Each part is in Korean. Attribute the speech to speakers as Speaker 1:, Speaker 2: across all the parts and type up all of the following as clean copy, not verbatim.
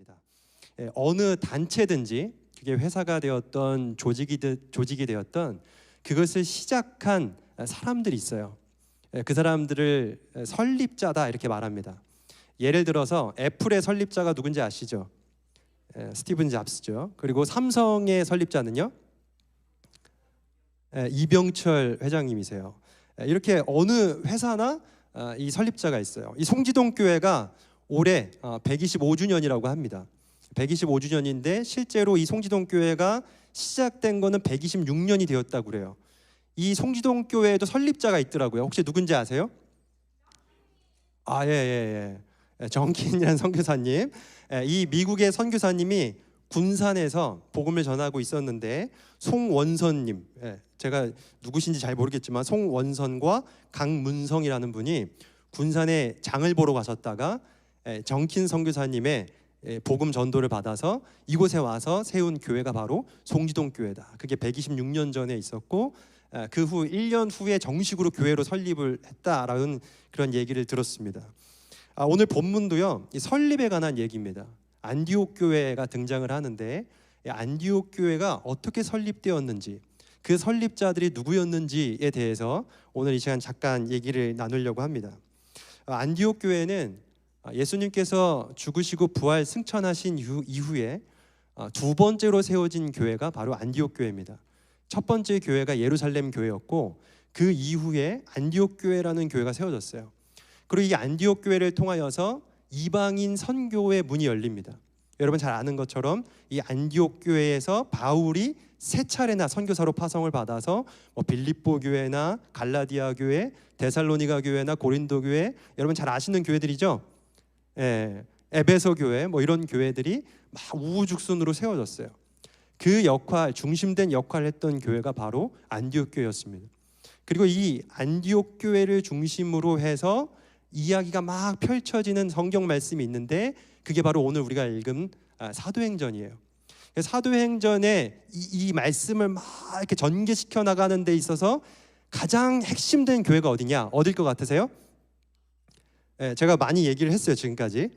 Speaker 1: 합니다. 어느 단체든지 그게 회사가 되었던 조직이 되었던 그것을 시작한 사람들이 있어요. 그 사람들을 설립자다 이렇게 말합니다. 예를 들어서 애플의 설립자가 누군지 아시죠? 스티븐 잡스죠. 그리고 삼성의 설립자는요? 이병철 회장님이세요. 이렇게 어느 회사나 이 설립자가 있어요. 이 송지동 교회가 올해 125주년이라고 합니다. 125주년인데 실제로 이 송지동 교회가 시작된 거는 126년이 되었다고 그래요. 이 송지동 교회에도 설립자가 있더라고요. 혹시 누군지 아세요? 예. 정킨이라는 선교사님. 이 미국의 선교사님이 군산에서 복음을 전하고 있었는데 송원선님, 제가 누구신지 잘 모르겠지만 송원선과 강문성이라는 분이 군산에 장을 보러 가셨다가 정킨 선교사님의 복음 전도를 받아서 이곳에 와서 세운 교회가 바로 송지동 교회다. 그게 126년 전에 있었고 그 후 1년 후에 정식으로 교회로 설립을 했다라는 그런 얘기를 들었습니다. 오늘 본문도요, 이 설립에 관한 얘기입니다. 안디옥 교회가 등장을 하는데 안디옥 교회가 어떻게 설립되었는지, 그 설립자들이 누구였는지에 대해서 오늘 이 시간 잠깐 얘기를 나누려고 합니다. 안디옥 교회는 예수님께서 죽으시고 부활 승천하신 이후에 두 번째로 세워진 교회가 바로 안디옥 교회입니다. 첫 번째 교회가 예루살렘 교회였고 그 이후에 안디옥 교회라는 교회가 세워졌어요. 그리고 이 안디옥 교회를 통하여서 이방인 선교의 문이 열립니다. 여러분 잘 아는 것처럼 이 안디옥 교회에서 바울이 세 차례나 선교사로 파송을 받아서 빌립보 교회나 갈라디아 교회, 데살로니가 교회나 고린도 교회, 여러분 잘 아시는 교회들이죠. 에베소 교회 이런 교회들이 막 우후죽순으로 세워졌어요. 그 역할, 중심된 역할을 했던 교회가 바로 안디옥 교회였습니다. 그리고 이 안디옥 교회를 중심으로 해서 이야기가 막 펼쳐지는 성경 말씀이 있는데 그게 바로 오늘 우리가 읽은 사도행전이에요. 사도행전에 이 말씀을 막 이렇게 전개시켜 나가는 데 있어서 가장 핵심된 교회가 어디냐? 어딜 것 같으세요? 제가 많이 얘기를 했어요 지금까지.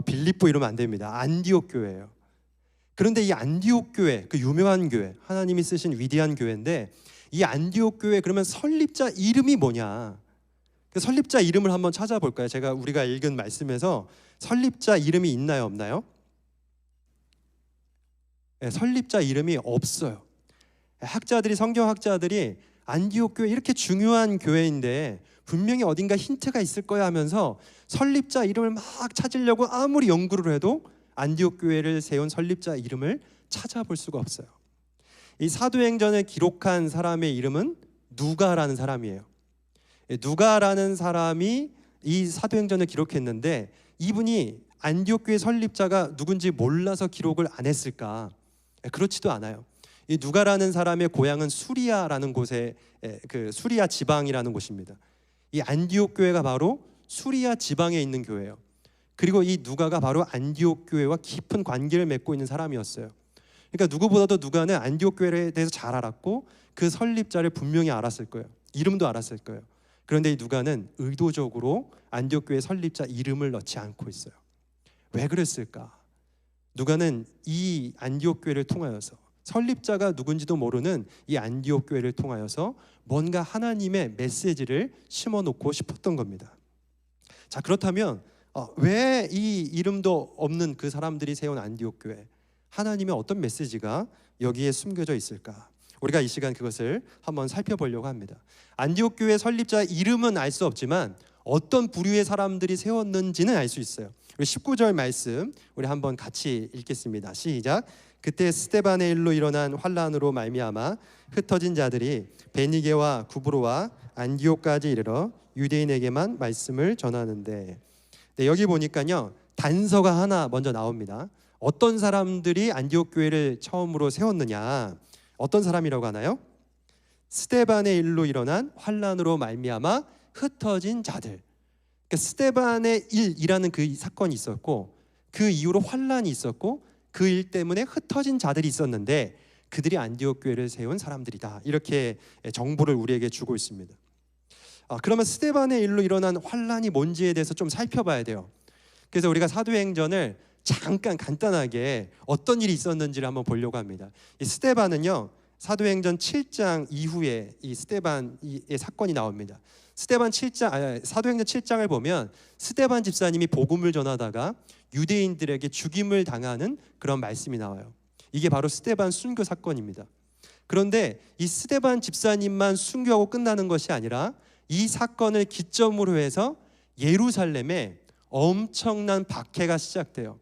Speaker 1: 빌립보 이러면 안 됩니다. 안디옥 교회예요. 그런데 이 안디옥 교회, 그 유명한 교회, 하나님이 쓰신 위대한 교회인데 이 안디옥 교회 그러면 설립자 이름이 뭐냐? 그 설립자 이름을 한번 찾아볼까요? 우리가 읽은 말씀에서 설립자 이름이 있나요, 없나요? 설립자 이름이 없어요. 성경학자들이 안디옥 교회 이렇게 중요한 교회인데 분명히 어딘가 힌트가 있을 거야 하면서 설립자 이름을 막 찾으려고 아무리 연구를 해도 안디옥 교회를 세운 설립자 이름을 찾아볼 수가 없어요. 이 사도행전을 기록한 사람의 이름은 누가라는 사람이에요. 누가라는 사람이 이 사도행전을 기록했는데 이분이 안디옥 교회 설립자가 누군지 몰라서 기록을 안 했을까? 그렇지도 않아요. 이 누가라는 사람의 고향은 수리아라는 곳에 수리아 지방이라는 곳입니다. 이 안디옥 교회가 바로 수리아 지방에 있는 교회예요. 그리고 이 누가가 바로 안디옥 교회와 깊은 관계를 맺고 있는 사람이었어요. 그러니까 누구보다도 누가는 안디옥 교회에 대해서 잘 알았고 그 설립자를 분명히 알았을 거예요. 이름도 알았을 거예요. 그런데 이 누가는 의도적으로 안디옥 교회 설립자 이름을 넣지 않고 있어요. 왜 그랬을까? 누가는 이 안디옥 교회를 통하여서 설립자가 누군지도 모르는 이 안디옥 교회를 통하여서 뭔가 하나님의 메시지를 심어놓고 싶었던 겁니다. 자, 그렇다면 왜 이 이름도 없는 그 사람들이 세운 안디옥 교회, 하나님의 어떤 메시지가 여기에 숨겨져 있을까? 우리가 이 시간 그것을 한번 살펴보려고 합니다. 안디옥 교회 설립자 이름은 알 수 없지만 어떤 부류의 사람들이 세웠는지는 알 수 있어요. 우리 19절 말씀 우리 한번 같이 읽겠습니다. 시작. 그때 스데반의 일로 일어난 환란으로 말미암아 흩어진 자들이 베니게와 구브로와 안디옥까지 이르러 유대인에게만 말씀을 전하는데, 여기 보니까요 단서가 하나 먼저 나옵니다. 어떤 사람들이 안디옥 교회를 처음으로 세웠느냐? 어떤 사람이라고 하나요? 스데반의 일로 일어난 환란으로 말미암아 흩어진 자들. 그러니까 스데반의 일이라는 그 사건이 있었고 그 이후로 환란이 있었고 그 일 때문에 흩어진 자들이 있었는데 그들이 안디옥 교회를 세운 사람들이다. 이렇게 정보를 우리에게 주고 있습니다. 그러면 스데반의 일로 일어난 환란이 뭔지에 대해서 좀 살펴봐야 돼요. 그래서 우리가 사도행전을 잠깐 간단하게 어떤 일이 있었는지를 한번 보려고 합니다. 이 스데반은요, 사도행전 7장 이후에 이 스데반의 사건이 나옵니다. 사도행전 7장을 보면 스데반 집사님이 복음을 전하다가 유대인들에게 죽임을 당하는 그런 말씀이 나와요. 이게 바로 스데반 순교 사건입니다. 그런데 이 스데반 집사님만 순교하고 끝나는 것이 아니라 이 사건을 기점으로 해서 예루살렘에 엄청난 박해가 시작돼요.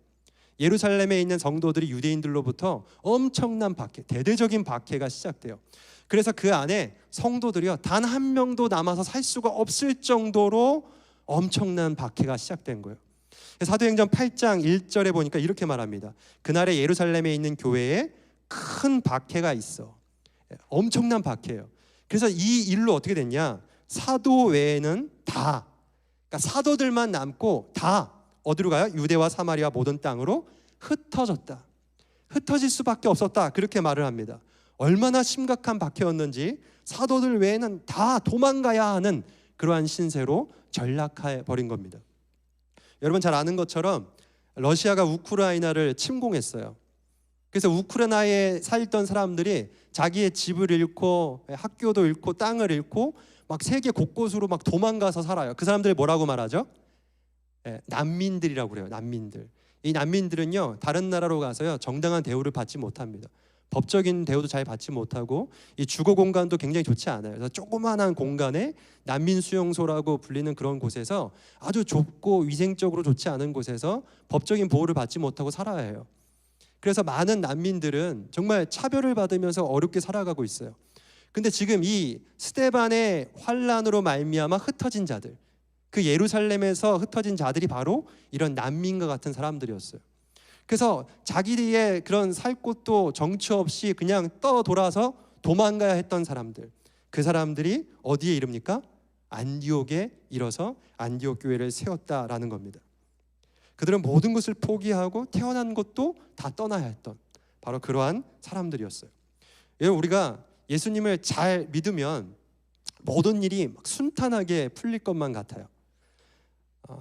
Speaker 1: 예루살렘에 있는 성도들이 유대인들로부터 엄청난 박해, 대대적인 박해가 시작돼요. 그래서 그 안에 성도들이요, 단 한 명도 남아서 살 수가 없을 정도로 엄청난 박해가 시작된 거예요. 사도행전 8장 1절에 보니까 이렇게 말합니다. 그날에 예루살렘에 있는 교회에 큰 박해가 있어. 엄청난 박해예요. 그래서 이 일로 어떻게 됐냐? 사도 외에는 다, 그러니까 사도들만 남고 다 어디로 가요? 유대와 사마리아 모든 땅으로 흩어졌다. 흩어질 수밖에 없었다. 그렇게 말을 합니다. 얼마나 심각한 박해였는지 사도들 외에는 다 도망가야 하는 그러한 신세로 전락해 버린 겁니다. 여러분 잘 아는 것처럼 러시아가 우크라이나를 침공했어요. 그래서 우크라이나에 살던 사람들이 자기의 집을 잃고 학교도 잃고 땅을 잃고 막 세계 곳곳으로 막 도망가서 살아요. 그 사람들 뭐라고 말하죠? 난민들이라고 그래요. 난민들. 이 난민들은요, 다른 나라로 가서요, 정당한 대우를 받지 못합니다. 법적인 대우도 잘 받지 못하고 이 주거 공간도 굉장히 좋지 않아요. 그래서 조그마한 공간에 난민 수용소라고 불리는 그런 곳에서 아주 좁고 위생적으로 좋지 않은 곳에서 법적인 보호를 받지 못하고 살아야 해요. 그래서 많은 난민들은 정말 차별을 받으면서 어렵게 살아가고 있어요. 근데 지금 이 스데반의 환란으로 말미암아 흩어진 자들, 그 예루살렘에서 흩어진 자들이 바로 이런 난민과 같은 사람들이었어요. 그래서 자기의 그런 살 곳도 정처 없이 그냥 떠돌아서 도망가야 했던 사람들, 그 사람들이 어디에 이릅니까? 안디옥에 이뤄서 안디옥 교회를 세웠다라는 겁니다. 그들은 모든 것을 포기하고 태어난 것도 다 떠나야 했던 바로 그러한 사람들이었어요. 여러분, 우리가 예수님을 잘 믿으면 모든 일이 막 순탄하게 풀릴 것만 같아요.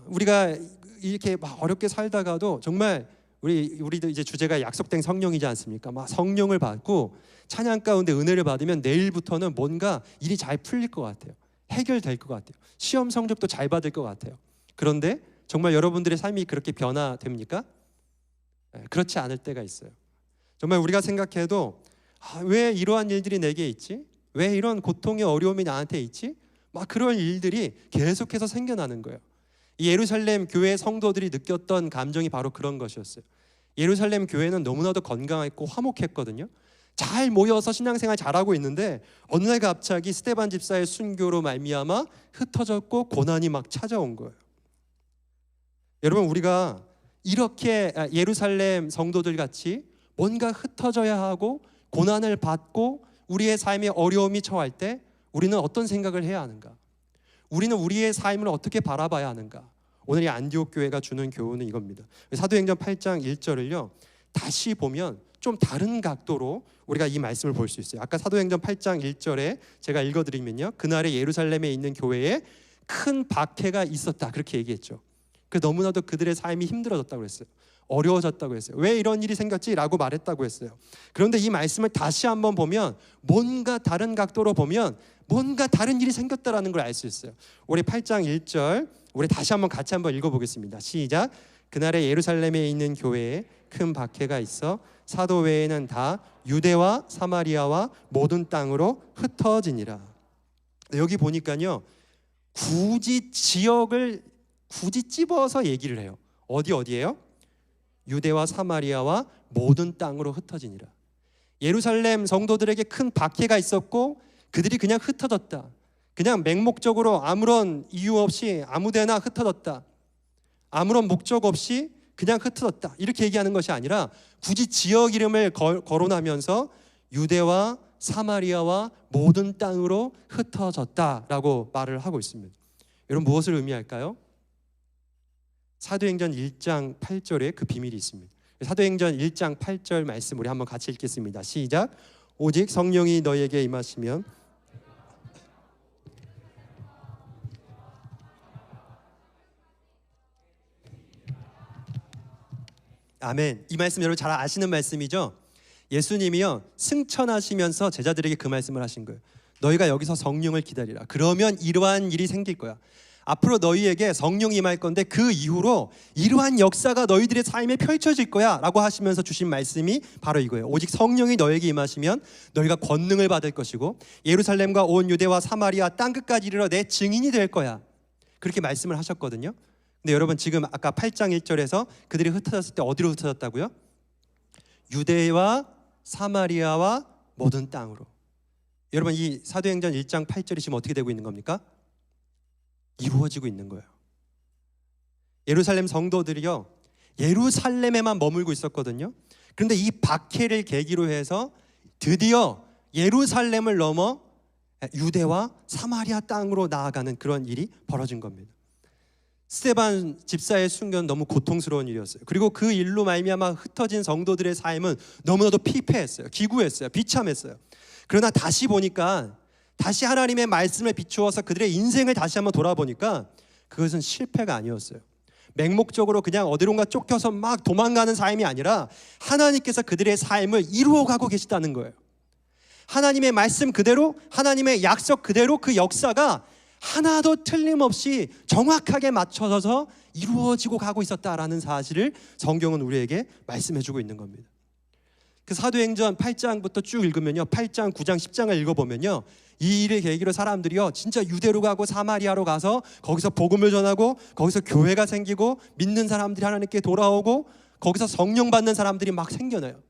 Speaker 1: 우리가 이렇게 막 어렵게 살다가도 정말 우리도 이제 주제가 약속된 성령이지 않습니까? 막 성령을 받고 찬양 가운데 은혜를 받으면 내일부터는 뭔가 일이 잘 풀릴 것 같아요. 해결될 것 같아요. 시험 성적도 잘 받을 것 같아요. 그런데 정말 여러분들의 삶이 그렇게 변화됩니까? 그렇지 않을 때가 있어요. 정말 우리가 생각해도 왜 이러한 일들이 내게 있지? 왜 이런 고통의 어려움이 나한테 있지? 막 그런 일들이 계속해서 생겨나는 거예요. 이 예루살렘 교회 성도들이 느꼈던 감정이 바로 그런 것이었어요. 예루살렘 교회는 너무나도 건강했고 화목했거든요. 잘 모여서 신앙생활 잘하고 있는데 어느 날 갑자기 스데반 집사의 순교로 말미암아 흩어졌고 고난이 막 찾아온 거예요. 여러분, 우리가 이렇게 예루살렘 성도들 같이 뭔가 흩어져야 하고 고난을 받고 우리의 삶에 어려움이 처할 때 우리는 어떤 생각을 해야 하는가? 우리는 우리의 삶을 어떻게 바라봐야 하는가? 오늘 이 안디옥 교회가 주는 교훈은 이겁니다. 사도행전 8장 1절을요 다시 보면 좀 다른 각도로 우리가 이 말씀을 볼 수 있어요. 아까 사도행전 8장 1절에 제가 읽어드리면요, 그날에 예루살렘에 있는 교회에 큰 박해가 있었다 그렇게 얘기했죠. 그 너무나도 그들의 삶이 힘들어졌다고 했어요. 어려워졌다고 했어요. 왜 이런 일이 생겼지? 라고 말했다고 했어요. 그런데 이 말씀을 다시 한번 보면 뭔가 다른 각도로 보면 뭔가 다른 일이 생겼다라는 걸 알 수 있어요. 우리 8장 1절 우리 다시 한번 같이 한번 읽어보겠습니다. 시작. 그날에 예루살렘에 있는 교회에 큰 박해가 있어 사도 외에는 다 유대와 사마리아와 모든 땅으로 흩어지니라. 여기 보니까요 굳이 지역을 굳이 찝어서 얘기를 해요. 어디예요? 유대와 사마리아와 모든 땅으로 흩어지니라. 예루살렘 성도들에게 큰 박해가 있었고 그들이 그냥 흩어졌다. 그냥 맹목적으로 아무런 이유 없이 아무데나 흩어졌다. 아무런 목적 없이 그냥 흩어졌다. 이렇게 얘기하는 것이 아니라 굳이 지역 이름을 거론하면서 유대와 사마리아와 모든 땅으로 흩어졌다라고 말을 하고 있습니다. 여러분, 무엇을 의미할까요? 사도행전 1장 8절에 그 비밀이 있습니다. 사도행전 1장 8절 말씀 우리 한번 같이 읽겠습니다. 시작. 오직 성령이 너희에게 임하시면 아멘. 이 말씀 여러분 잘 아시는 말씀이죠? 예수님이요 승천하시면서 제자들에게 그 말씀을 하신 거예요. 너희가 여기서 성령을 기다리라. 그러면 이러한 일이 생길 거야. 앞으로 너희에게 성령이 임할 건데 그 이후로 이러한 역사가 너희들의 삶에 펼쳐질 거야 라고 하시면서 주신 말씀이 바로 이거예요. 오직 성령이 너에게 임하시면 너희가 권능을 받을 것이고 예루살렘과 온 유대와 사마리아 땅끝까지 이르러 내 증인이 될 거야. 그렇게 말씀을 하셨거든요. 근데 여러분 지금 아까 8장 1절에서 그들이 흩어졌을 때 어디로 흩어졌다고요? 유대와 사마리아와 모든 땅으로. 여러분 이 사도행전 1장 8절이 지금 어떻게 되고 있는 겁니까? 이루어지고 있는 거예요. 예루살렘 성도들이요 예루살렘에만 머물고 있었거든요. 그런데 이 박해를 계기로 해서 드디어 예루살렘을 넘어 유대와 사마리아 땅으로 나아가는 그런 일이 벌어진 겁니다. 스데반 집사의 순교는 너무 고통스러운 일이었어요. 그리고 그 일로 말미암아 흩어진 성도들의 삶은 너무나도 피폐했어요. 기구했어요. 비참했어요. 그러나 다시 보니까 다시 하나님의 말씀을 비추어서 그들의 인생을 다시 한번 돌아보니까 그것은 실패가 아니었어요. 맹목적으로 그냥 어디론가 쫓겨서 막 도망가는 삶이 아니라 하나님께서 그들의 삶을 이루어가고 계시다는 거예요. 하나님의 말씀 그대로, 하나님의 약속 그대로 그 역사가 하나도 틀림없이 정확하게 맞춰져서 이루어지고 가고 있었다라는 사실을 성경은 우리에게 말씀해주고 있는 겁니다. 그 사도행전 8장부터 쭉 읽으면요 8장, 9장, 10장을 읽어보면요 이 일을 계기로 사람들이요 진짜 유대로 가고 사마리아로 가서 거기서 복음을 전하고 거기서 교회가 생기고 믿는 사람들이 하나님께 돌아오고 거기서 성령 받는 사람들이 막 생겨나요.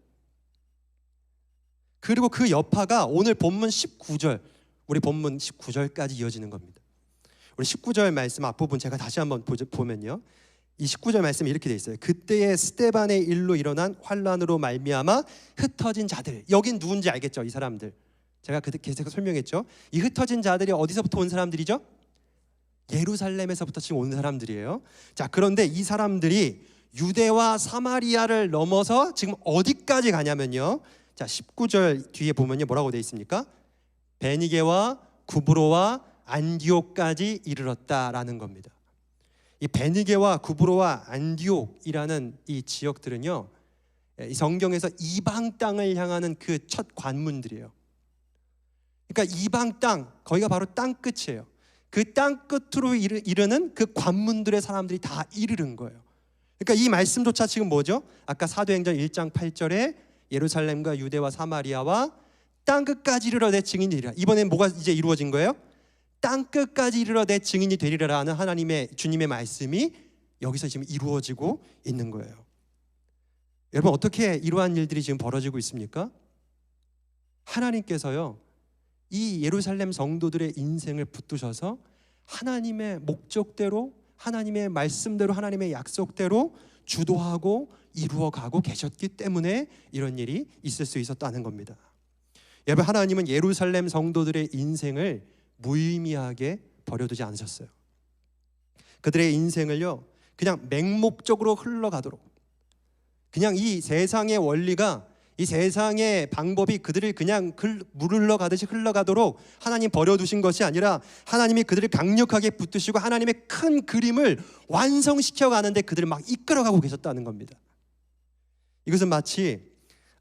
Speaker 1: 그리고 그 여파가 오늘 본문 19절, 우리 본문 19절까지 이어지는 겁니다. 우리 19절 말씀 앞부분 제가 다시 한번 보면요 이 19절 말씀이 이렇게 돼 있어요. 그때의 스데반의 일로 일어난 환란으로 말미암아 흩어진 자들. 여긴 누군지 알겠죠? 이 사람들. 제가 계속 설명했죠. 이 흩어진 자들이 어디서부터 온 사람들이죠? 예루살렘에서부터 지금 온 사람들이에요. 자, 그런데 이 사람들이 유대와 사마리아를 넘어서 지금 어디까지 가냐면요. 자, 19절 뒤에 보면요 뭐라고 돼 있습니까? 베니게와 구브로와 안디옥까지 이르렀다라는 겁니다. 이 베니게와 구브로와 안디옥이라는 이 지역들은요 이 성경에서 이방 땅을 향하는 그 첫 관문들이에요. 그러니까 이방 땅, 거기가 바로 땅 끝이에요. 그 땅 끝으로 이르는 그 관문들의 사람들이 다 이르는 거예요. 그러니까 이 말씀조차 지금 뭐죠? 아까 사도행전 1장 8절에 예루살렘과 유대와 사마리아와 땅 끝까지 이르러 내 증인이 되리라. 이번엔 뭐가 이제 이루어진 거예요? 땅 끝까지 이르러 내 증인이 되리라라는 하나님의 주님의 말씀이 여기서 지금 이루어지고 있는 거예요. 여러분 어떻게 이러한 일들이 지금 벌어지고 있습니까? 하나님께서요 이 예루살렘 성도들의 인생을 붙드셔서 하나님의 목적대로, 하나님의 말씀대로, 하나님의 약속대로 주도하고 이루어가고 계셨기 때문에 이런 일이 있을 수 있었다는 겁니다. 여러분 하나님은 예루살렘 성도들의 인생을 무의미하게 버려두지 않으셨어요. 그들의 인생을요 그냥 맹목적으로 흘러가도록, 그냥 이 세상의 원리가, 이 세상의 방법이 그들을 그냥 물 흘러가듯이 흘러가도록 하나님 버려두신 것이 아니라 하나님이 그들을 강력하게 붙드시고 하나님의 큰 그림을 완성시켜 가는데 그들을 막 이끌어가고 계셨다는 겁니다. 이것은 마치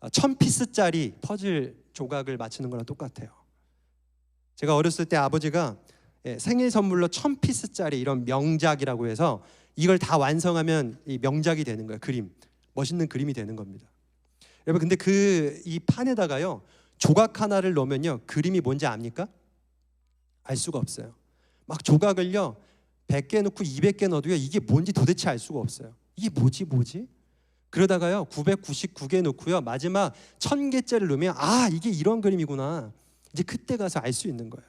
Speaker 1: 1000피스짜리 퍼즐 조각을 맞추는 거랑 똑같아요. 제가 어렸을 때 아버지가 생일 선물로 1000피스짜리 이런 명작이라고 해서 이걸 다 완성하면 이 명작이 되는 거예요. 그림, 멋있는 그림이 되는 겁니다. 여러분 근데 이 판에다가요 조각 하나를 넣으면요 그림이 뭔지 압니까? 알 수가 없어요. 막 조각을요 100개 넣고 200개 넣어도요 이게 뭔지 도대체 알 수가 없어요. 이게 뭐지? 그러다가요 999개 넣고요 마지막 1000개짜리를 넣으면 아 이게 이런 그림이구나, 이제 그때 가서 알 수 있는 거예요.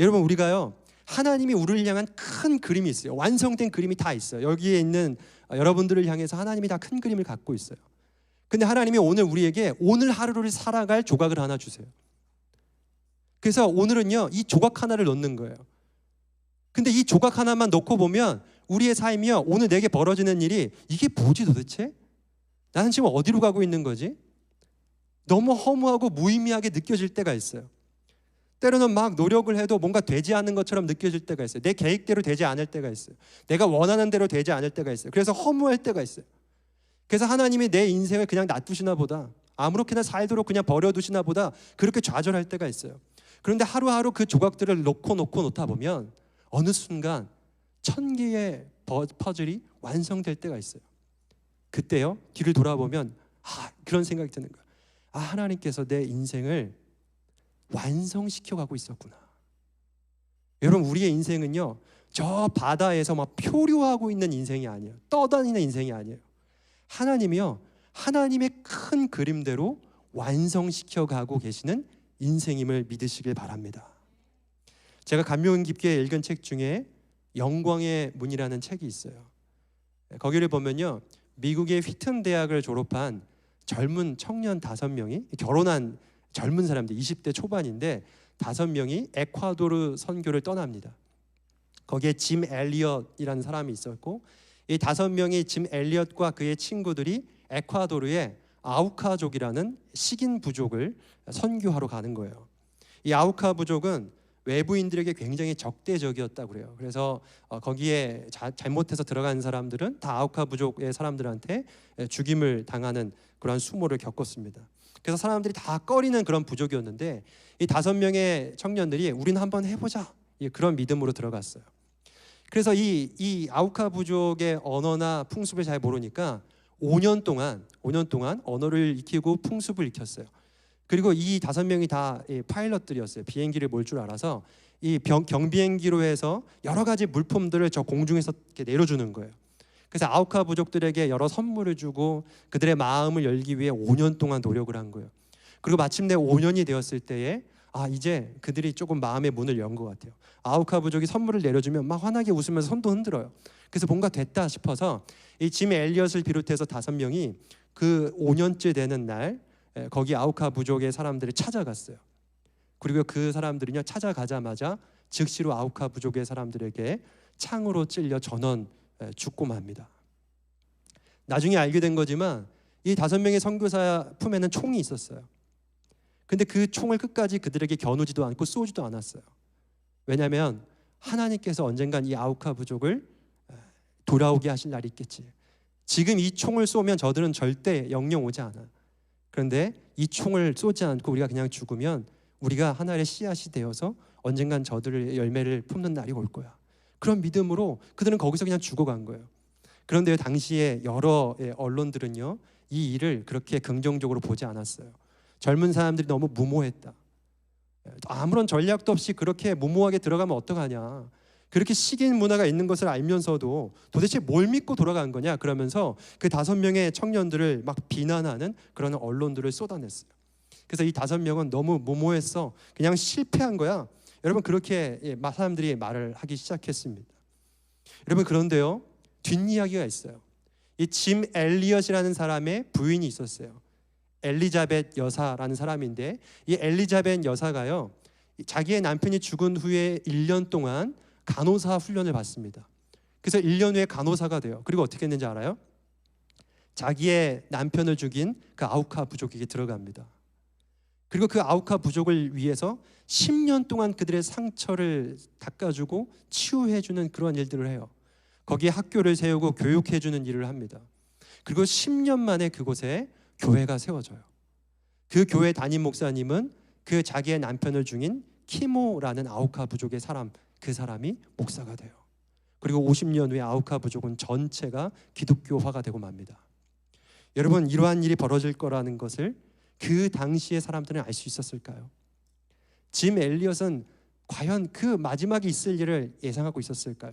Speaker 1: 여러분 우리가요 하나님이 우리를 향한 큰 그림이 있어요. 완성된 그림이 다 있어요. 여기에 있는 여러분들을 향해서 하나님이 다 큰 그림을 갖고 있어요. 근데 하나님이 오늘 우리에게 오늘 하루를 살아갈 조각을 하나 주세요. 그래서 오늘은요 이 조각 하나를 넣는 거예요. 근데 이 조각 하나만 넣고 보면 우리의 삶이요 오늘 내게 벌어지는 일이 이게 뭐지 도대체? 나는 지금 어디로 가고 있는 거지? 너무 허무하고 무의미하게 느껴질 때가 있어요. 때로는 막 노력을 해도 뭔가 되지 않는 것처럼 느껴질 때가 있어요. 내 계획대로 되지 않을 때가 있어요. 내가 원하는 대로 되지 않을 때가 있어요. 그래서 허무할 때가 있어요. 그래서 하나님이 내 인생을 그냥 놔두시나 보다, 아무렇게나 살도록 그냥 버려두시나 보다, 그렇게 좌절할 때가 있어요. 그런데 하루하루 그 조각들을 놓다 보면 어느 순간 1000개의 퍼즐이 완성될 때가 있어요. 그때요, 뒤를 돌아보면 그런 생각이 드는 거예요. 하나님께서 내 인생을 완성시켜 가고 있었구나. 여러분, 우리의 인생은요, 저 바다에서 막 표류하고 있는 인생이 아니에요. 떠다니는 인생이 아니에요. 하나님이요, 하나님의 큰 그림대로 완성시켜 가고 계시는 인생임을 믿으시길 바랍니다. 제가 감명 깊게 읽은 책 중에 영광의 문이라는 책이 있어요. 거기를 보면요, 미국의 휘튼 대학을 졸업한 젊은 청년 5명이, 결혼한 젊은 사람들 20대 초반인데 5명이 에콰도르 선교를 떠납니다. 거기에 짐 엘리엇이라는 사람이 있었고, 이 5명이 짐 엘리엇과 그의 친구들이 에콰도르의 아우카족이라는 식인 부족을 선교하러 가는 거예요. 이 아우카 부족은 외부인들에게 굉장히 적대적이었다고 그래요. 그래서 거기에 잘못해서 들어간 사람들은 다 아우카 부족의 사람들한테 죽임을 당하는 그런 수모를 겪었습니다. 그래서 사람들이 다 꺼리는 그런 부족이었는데, 이 5명의 청년들이 우리는 한번 해보자, 그런 믿음으로 들어갔어요. 그래서 이 아우카 부족의 언어나 풍습을 잘 모르니까 5년 동안 언어를 익히고 풍습을 익혔어요. 그리고 이 5명이 다 파일럿들이었어요. 비행기를 몰 줄 알아서 이 경비행기로 해서 여러 가지 물품들을 저 공중에서 이렇게 내려주는 거예요. 그래서 아우카 부족들에게 여러 선물을 주고 그들의 마음을 열기 위해 5년 동안 노력을 한 거예요. 그리고 마침내 5년이 되었을 때에 이제 그들이 조금 마음의 문을 연 것 같아요. 아우카 부족이 선물을 내려주면 막 환하게 웃으면서 손도 흔들어요. 그래서 뭔가 됐다 싶어서 이 짐 엘리엇을 비롯해서 5명이 그 5년째 되는 날 거기 아우카 부족의 사람들을 찾아갔어요. 그리고 그 사람들은요, 찾아가자마자 즉시로 아우카 부족의 사람들에게 창으로 찔려 전원 죽고 맙니다. 나중에 알게 된 거지만 이 5명의 선교사 품에는 총이 있었어요. 근데 그 총을 끝까지 그들에게 겨누지도 않고 쏘지도 않았어요. 왜냐하면 하나님께서 언젠간 이 아우카 부족을 돌아오게 하실 날이 있겠지. 지금 이 총을 쏘면 저들은 절대 영영 오지 않아. 그런데 이 총을 쏘지 않고 우리가 그냥 죽으면 우리가 하나의 씨앗이 되어서 언젠간 저들의 열매를 품는 날이 올 거야. 그런 믿음으로 그들은 거기서 그냥 죽어간 거예요. 그런데 당시에 여러 언론들은요, 이 일을 그렇게 긍정적으로 보지 않았어요. 젊은 사람들이 너무 무모했다. 아무런 전략도 없이 그렇게 무모하게 들어가면 어떡하냐. 그렇게 식인 문화가 있는 것을 알면서도 도대체 뭘 믿고 돌아간 거냐, 그러면서 그 5명의 청년들을 막 비난하는 그런 언론들을 쏟아냈어요. 그래서 이 5명은 너무 무모했어, 그냥 실패한 거야, 여러분, 그렇게 사람들이 말을 하기 시작했습니다. 여러분, 그런데요, 뒷이야기가 있어요. 이 짐 엘리엇이라는 사람의 부인이 있었어요. 엘리자벳 여사라는 사람인데, 이 엘리자벳 여사가요, 자기의 남편이 죽은 후에 1년 동안 간호사 훈련을 받습니다. 그래서 1년 후에 간호사가 돼요. 그리고 어떻게 했는지 알아요? 자기의 남편을 죽인 그 아우카 부족에게 들어갑니다. 그리고 그 아우카 부족을 위해서 10년 동안 그들의 상처를 닦아주고 치유해주는 그런 일들을 해요. 거기에 학교를 세우고 교육해주는 일을 합니다. 그리고 10년 만에 그곳에 교회가 세워져요. 그 교회 담임 목사님은 그 자기의 남편을 죽인 키모라는 아우카 부족의 사람, 그 사람이 목사가 돼요. 그리고 50년 후에 아우카 부족은 전체가 기독교화가 되고 맙니다. 여러분, 이러한 일이 벌어질 거라는 것을 그 당시의 사람들은 알 수 있었을까요? 짐 엘리엇은 과연 그 마지막에 있을 일을 예상하고 있었을까요?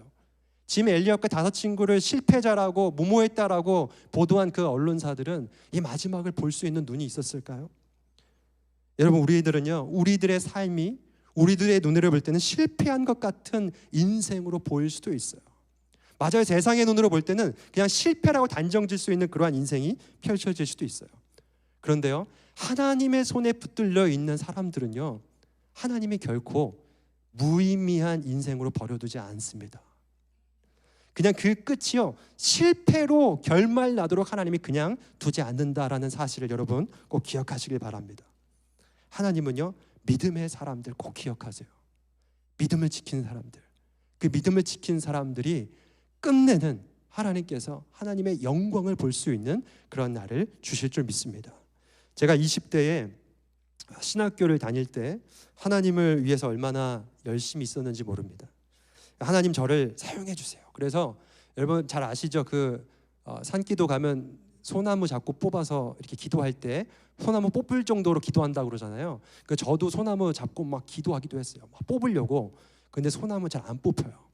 Speaker 1: 짐 엘리엇과 5 친구를 실패자라고 무모했다라고 보도한 그 언론사들은 이 마지막을 볼 수 있는 눈이 있었을까요? 여러분, 우리들은요, 우리들의 삶이 우리들의 눈으로 볼 때는 실패한 것 같은 인생으로 보일 수도 있어요. 맞아요. 세상의 눈으로 볼 때는 그냥 실패라고 단정질 수 있는 그러한 인생이 펼쳐질 수도 있어요. 그런데요, 하나님의 손에 붙들려 있는 사람들은요, 하나님이 결코 무의미한 인생으로 버려두지 않습니다. 그냥 그 끝이요, 실패로 결말 나도록 하나님이 그냥 두지 않는다라는 사실을 여러분 꼭 기억하시길 바랍니다. 하나님은요, 믿음의 사람들 꼭 기억하세요. 믿음을 지키는 사람들, 그 믿음을 지킨 사람들이 끝내는 하나님께서 하나님의 영광을 볼 수 있는 그런 날을 주실 줄 믿습니다. 제가 20대에 신학교를 다닐 때 하나님을 위해서 얼마나 열심히 있었는지 모릅니다. 하나님 저를 사용해 주세요. 그래서 여러분 잘 아시죠? 산기도 가면 소나무 잡고 뽑아서 이렇게 기도할 때 소나무 뽑을 정도로 기도한다고 그러잖아요. 저도 소나무 잡고 막 기도하기도 했어요. 막 뽑으려고. 근데 소나무 잘 안 뽑혀요.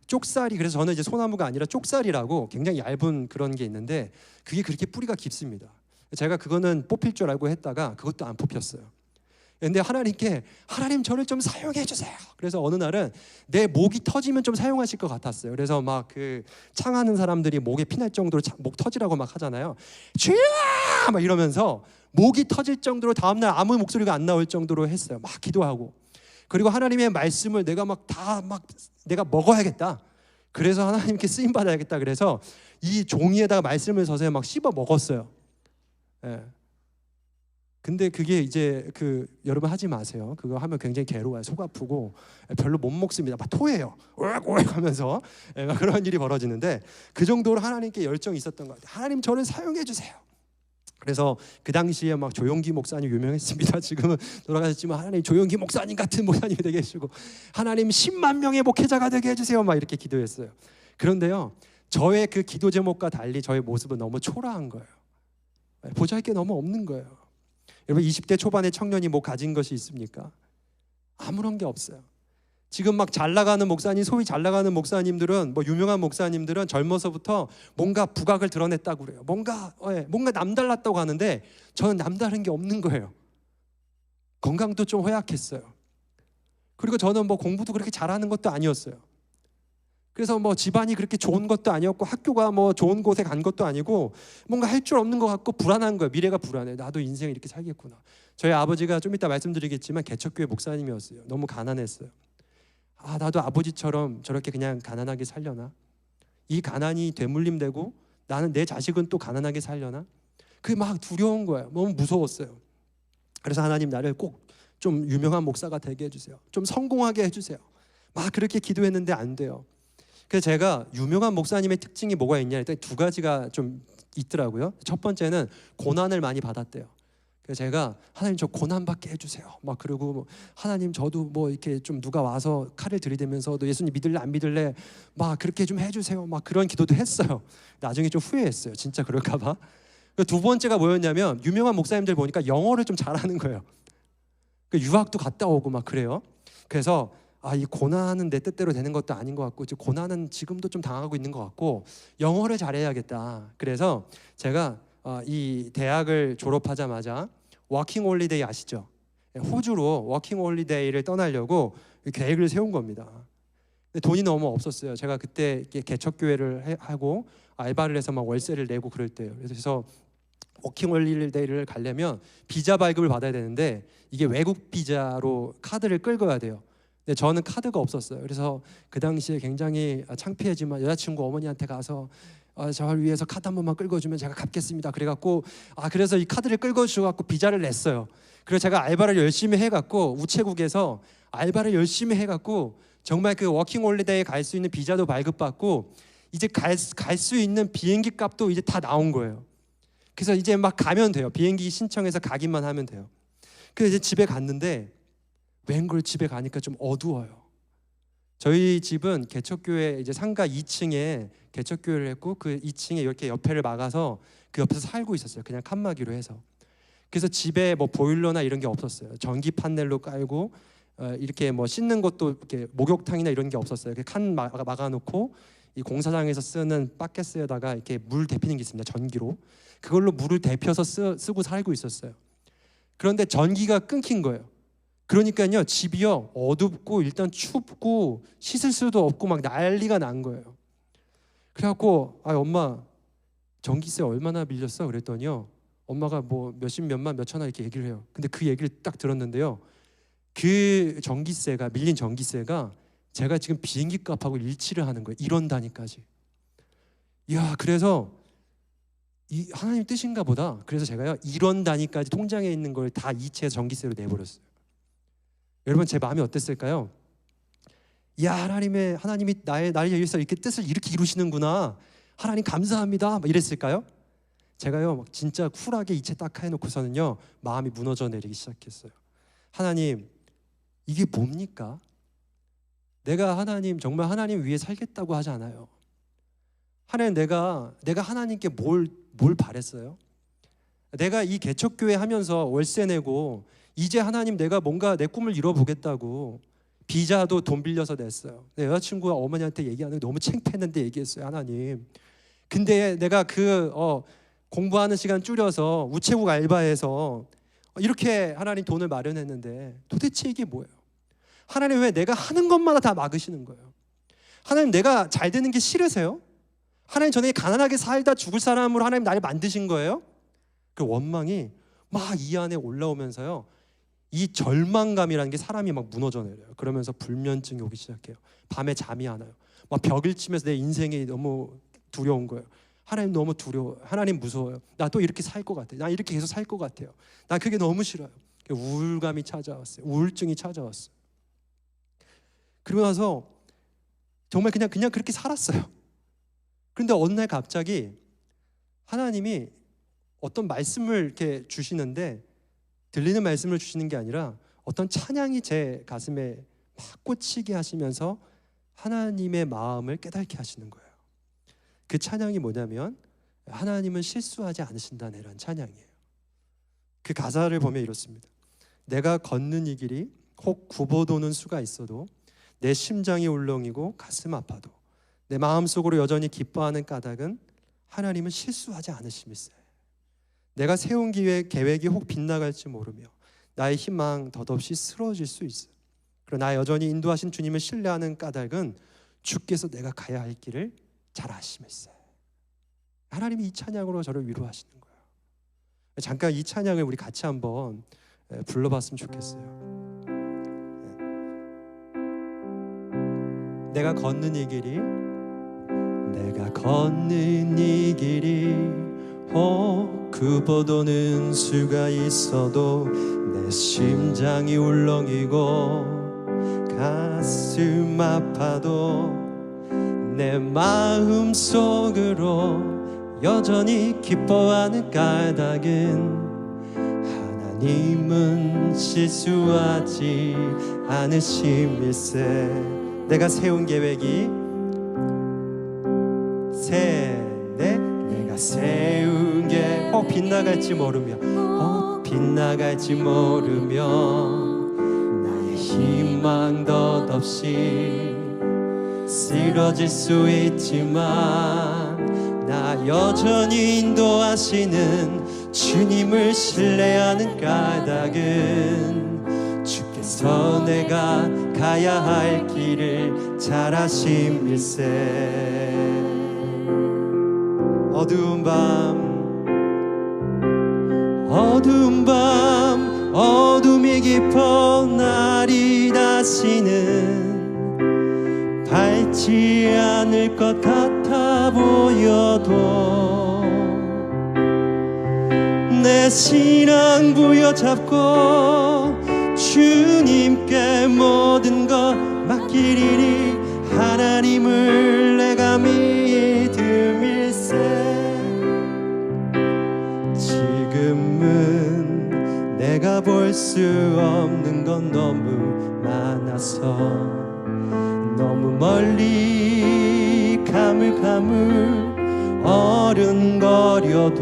Speaker 1: 쪽살이, 그래서 저는 이제 소나무가 아니라 쪽살이라고 굉장히 얇은 그런 게 있는데 그게 그렇게 뿌리가 깊습니다. 제가 그거는 뽑힐 줄 알고 했다가 그것도 안 뽑혔어요. 근데 하나님께 하나님 저를 좀 사용해 주세요. 그래서 어느 날은 내 목이 터지면 좀 사용하실 것 같았어요. 그래서 막 창하는 사람들이 목에 피날 정도로 목 터지라고 막 하잖아요. 주여! 막 이러면서 목이 터질 정도로 다음날 아무 목소리가 안 나올 정도로 했어요. 막 기도하고. 그리고 하나님의 말씀을 내가 내가 먹어야겠다. 그래서 하나님께 쓰임 받아야겠다. 그래서 이 종이에다가 말씀을 서서 막 씹어 먹었어요. 예. 근데 그게 이제 여러분 하지 마세요. 그거 하면 굉장히 괴로워요. 속 아프고 별로 못 먹습니다. 막 토해요. 오액오액 하면서 그런 일이 벌어지는데 그 정도로 하나님께 열정이 있었던 것 같아요. 하나님 저를 사용해 주세요. 그래서 그 당시에 막 조용기 목사님 유명했습니다. 지금은 돌아가셨지만 하나님 조용기 목사님 같은 목사님이 되게 해주고 하나님 10만 명의 목회자가 되게 해주세요. 막 이렇게 기도했어요. 그런데요, 저의 그 기도 제목과 달리 저의 모습은 너무 초라한 거예요. 보잘게 너무 없는 거예요. 여러분 20대 초반의 청년이 뭐 가진 것이 있습니까? 아무런 게 없어요. 지금 막 잘 나가는 목사님, 소위 잘 나가는 목사님들은, 뭐 유명한 목사님들은 젊어서부터 뭔가 부각을 드러냈다고 그래요. 뭔가 남달랐다고 하는데 저는 남다른 게 없는 거예요. 건강도 좀 허약했어요. 그리고 저는 뭐 공부도 그렇게 잘하는 것도 아니었어요. 그래서 뭐 집안이 그렇게 좋은 것도 아니었고 학교가 뭐 좋은 곳에 간 것도 아니고 뭔가 할 줄 없는 것 같고 불안한 거예요. 미래가 불안해. 나도 인생 이렇게 살겠구나. 저희 아버지가 좀 이따 말씀드리겠지만 개척교회 목사님이었어요. 너무 가난했어요. 나도 아버지처럼 저렇게 그냥 가난하게 살려나? 이 가난이 되물림되고 나는 내 자식은 또 가난하게 살려나? 그게 막 두려운 거예요. 너무 무서웠어요. 그래서 하나님 나를 꼭 좀 유명한 목사가 되게 해주세요. 좀 성공하게 해주세요. 막 그렇게 기도했는데 안 돼요. 그래서 제가 유명한 목사님의 특징이 뭐가 있냐 일단 두 가지가 좀 있더라고요. 첫 번째는 고난을 많이 받았대요. 그래서 제가 하나님 저 고난 받게 해주세요. 막 그러고 뭐 하나님 저도 뭐 이렇게 좀 누가 와서 칼을 들이대면서 너 예수님 믿을래 안 믿을래 막 그렇게 좀 해주세요. 막 그런 기도도 했어요. 나중에 좀 후회했어요. 진짜 그럴까봐. 두 번째가 뭐였냐면 유명한 목사님들 보니까 영어를 좀 잘하는 거예요. 유학도 갔다 오고 막 그래요. 그래서 이 고난은 내 뜻대로 되는 것도 아닌 것 같고 고난은 지금도 좀 당하고 있는 것 같고 영어를 잘해야겠다. 그래서 제가 이 대학을 졸업하자마자 워킹 홀리데이 아시죠? 호주로 워킹 홀리데이를 떠나려고 계획을 세운 겁니다. 근데 돈이 너무 없었어요. 제가 그때 개척교회를 하고 알바를 해서 막 월세를 내고 그럴 때요. 그래서 워킹 홀리데이를 가려면 비자 발급을 받아야 되는데 이게 외국 비자로 카드를 끌어야 돼요. 근데 저는 카드가 없었어요. 그래서 그 당시에 굉장히 창피하지만 여자친구 어머니한테 가서 저를 위해서 카드 한 번만 끌어주면 제가 갚겠습니다. 그래갖고 그래서 이 카드를 끌어주셔갖고 비자를 냈어요. 그래서 제가 알바를 열심히 해갖고 우체국에서 알바를 열심히 해갖고 정말 그 워킹 홀리데이에 갈 수 있는 비자도 발급받고 이제 갈 수 있는 비행기 값도 이제 다 나온 거예요. 그래서 이제 막 가면 돼요. 비행기 신청해서 가기만 하면 돼요. 그래서 이제 집에 갔는데 웬걸 집에 가니까 좀 어두워요. 저희 집은 개척교회 이제 상가 2층에 개척교회를 했고 그 2층에 이렇게 옆에를 막아서 그 옆에서 살고 있었어요. 그냥 칸막이로 해서. 그래서 집에 뭐 보일러나 이런 게 없었어요. 전기 판넬로 깔고 이렇게 뭐 씻는 것도 이렇게 목욕탕이나 이런 게 없었어요. 이렇게 칸 막아놓고 이 공사장에서 쓰는 바켓스에다가 이렇게 물 데피는 게 있습니다. 전기로. 그걸로 물을 데펴서 쓰고 살고 있었어요. 그런데 전기가 끊긴 거예요. 그러니까요 집이요 어둡고 일단 춥고 씻을 수도 없고 막 난리가 난 거예요. 그래갖고 엄마 전기세 얼마나 빌렸어? 그랬더니요 엄마가 뭐 몇십 몇만 몇천원 이렇게 얘기를 해요. 근데 그 얘기를 딱 들었는데요 그 전기세가 밀린 전기세가 제가 지금 비행기 값하고 일치를 하는 거예요. 1원 단위까지. 이야 그래서 이 하나님 뜻인가 보다. 그래서 제가요 1원 단위까지 통장에 있는 걸 다 이체해서 전기세로 내버렸어요. 여러분 제 마음이 어땠을까요? 하나님이 나를 위해서 이렇게 뜻을 이렇게 이루시는구나. 하나님 감사합니다 막 이랬을까요? 제가요 막 진짜 쿨하게 이체 딱 해놓고서는요 마음이 무너져 내리기 시작했어요. 하나님, 이게 뭡니까? 내가 하나님 정말 하나님 위해 살겠다고 하지 않아요. 하나님, 내가 하나님께 뭘 바랬어요? 내가 이 개척교회 하면서 월세 내고 이제 하나님 내가 뭔가 내 꿈을 이뤄보겠다고 비자도 돈 빌려서 냈어요. 내 여자친구가 어머니한테 얘기하는 게 너무 창피했는데 얘기했어요. 하나님, 근데 내가 공부하는 시간 줄여서 우체국 알바해서 이렇게 하나님 돈을 마련했는데 도대체 이게 뭐예요? 하나님, 왜 내가 하는 것마다 다 막으시는 거예요? 하나님, 내가 잘 되는 게 싫으세요? 하나님, 저는 가난하게 살다 죽을 사람으로 하나님 나를 만드신 거예요? 그 원망이 막 이 안에 올라오면서요 이 절망감이라는 게 사람이 막 무너져 내려요. 그러면서 불면증이 오기 시작해요. 밤에 잠이 안 와요. 막 벽을 치면서 내 인생이 너무 두려운 거예요. 하나님, 너무 두려워요. 하나님, 무서워요. 나 또 이렇게 살 것 같아요. 나 이렇게 계속 살 것 같아요. 나 그게 너무 싫어요. 우울감이 찾아왔어요. 우울증이 찾아왔어요. 그러고 나서 정말 그냥 그렇게 살았어요. 그런데 어느 날 갑자기 하나님이 어떤 말씀을 이렇게 주시는데, 들리는 말씀을 주시는 게 아니라 어떤 찬양이 제 가슴에 막 꽂히게 하시면서 하나님의 마음을 깨닫게 하시는 거예요. 그 찬양이 뭐냐면 하나님은 실수하지 않으신다는 찬양이에요. 그 가사를 보면 이렇습니다. 내가 걷는 이 길이 혹 굽어도는 수가 있어도 내 심장이 울렁이고 가슴 아파도 내 마음속으로 여전히 기뻐하는 까닭은 하나님은 실수하지 않으심일세. 내가 세운 계획이 혹 빗나갈지 모르며 나의 희망 덧없이 쓰러질 수 있어. 그러나 여전히 인도하신 주님을 신뢰하는 까닭은 주께서 내가 가야 할 길을 잘 아심일세. 하나님이 이 찬양으로 저를 위로하시는 거예요. 잠깐 이 찬양을 우리 같이 한번 불러봤으면 좋겠어요. 내가 걷는 이 길이 굽어도는 수가 있어도 내 심장이 울렁이고 가슴 아파도 내 마음 속으로 여전히 기뻐하는 까닭은 하나님은 실수하지 않으심일세. 내가 세운 계획이 내가 세운 게 혹 빗나갈지 모르며 나의 희망 덧없이 쓰러질 수 있지만 나 여전히 인도하시는 주님을 신뢰하는 까닭은 주께서 내가 가야 할 길을 잘 아심일세. 어두운 밤 어둠이 깊어 날이 다시는 밝지 않을 것 같아 보여도 내 신앙 부여잡고 주님께 모든 것 맡기리니 하나님을 내가 믿음일세. 지금은 내가 볼 수 없는 건 너무 많아서 너무 멀리 가물가물 어른거려도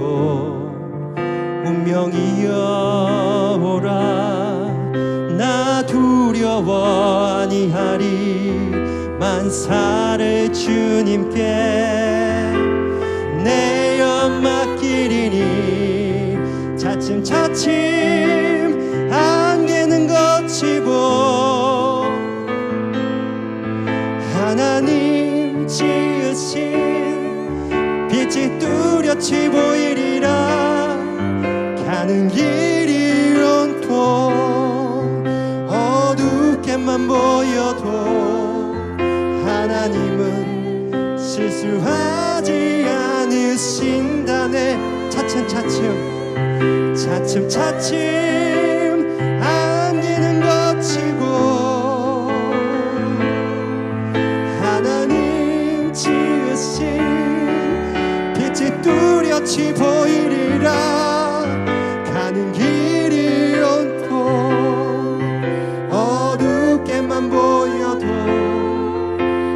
Speaker 1: 운명이여 오라. 나 두려워 아니하리. 만사를 주님께 내어 맡기리니 차츰차츰 안개는 거치고 하나님 지으신 빛이 뚜렷이 보이리라. 가는 길이 온통 어둡게만 보여도 하나님은 실수하지 않으신다네. 차츰차츰 안개는 거치고 하나님 지으신 하늘같이 보이리라. 가는 길이 온통 어둡게만 보여도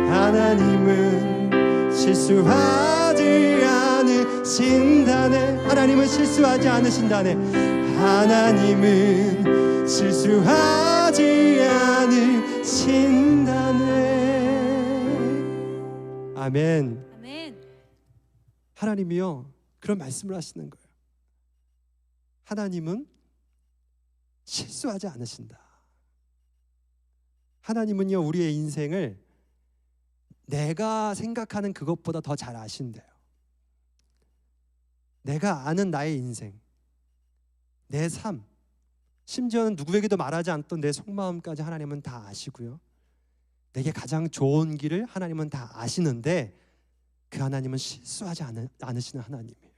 Speaker 1: 하나님은 실수하지 않으신다네. 하나님은 실수하지 않으신다네. 하나님은 실수하지 않으신다네. 아멘.
Speaker 2: 아멘.
Speaker 1: 하나님이요 그런 말씀을 하시는 거예요. 하나님은 실수하지 않으신다. 하나님은요 우리의 인생을 내가 생각하는 그것보다 더 잘 아신대요. 내가 아는 나의 인생, 내 삶, 심지어는 누구에게도 말하지 않던 내 속마음까지 하나님은 다 아시고요. 내게 가장 좋은 길을 하나님은 다 아시는데 그 하나님은 실수하지 않으시는 하나님이에요.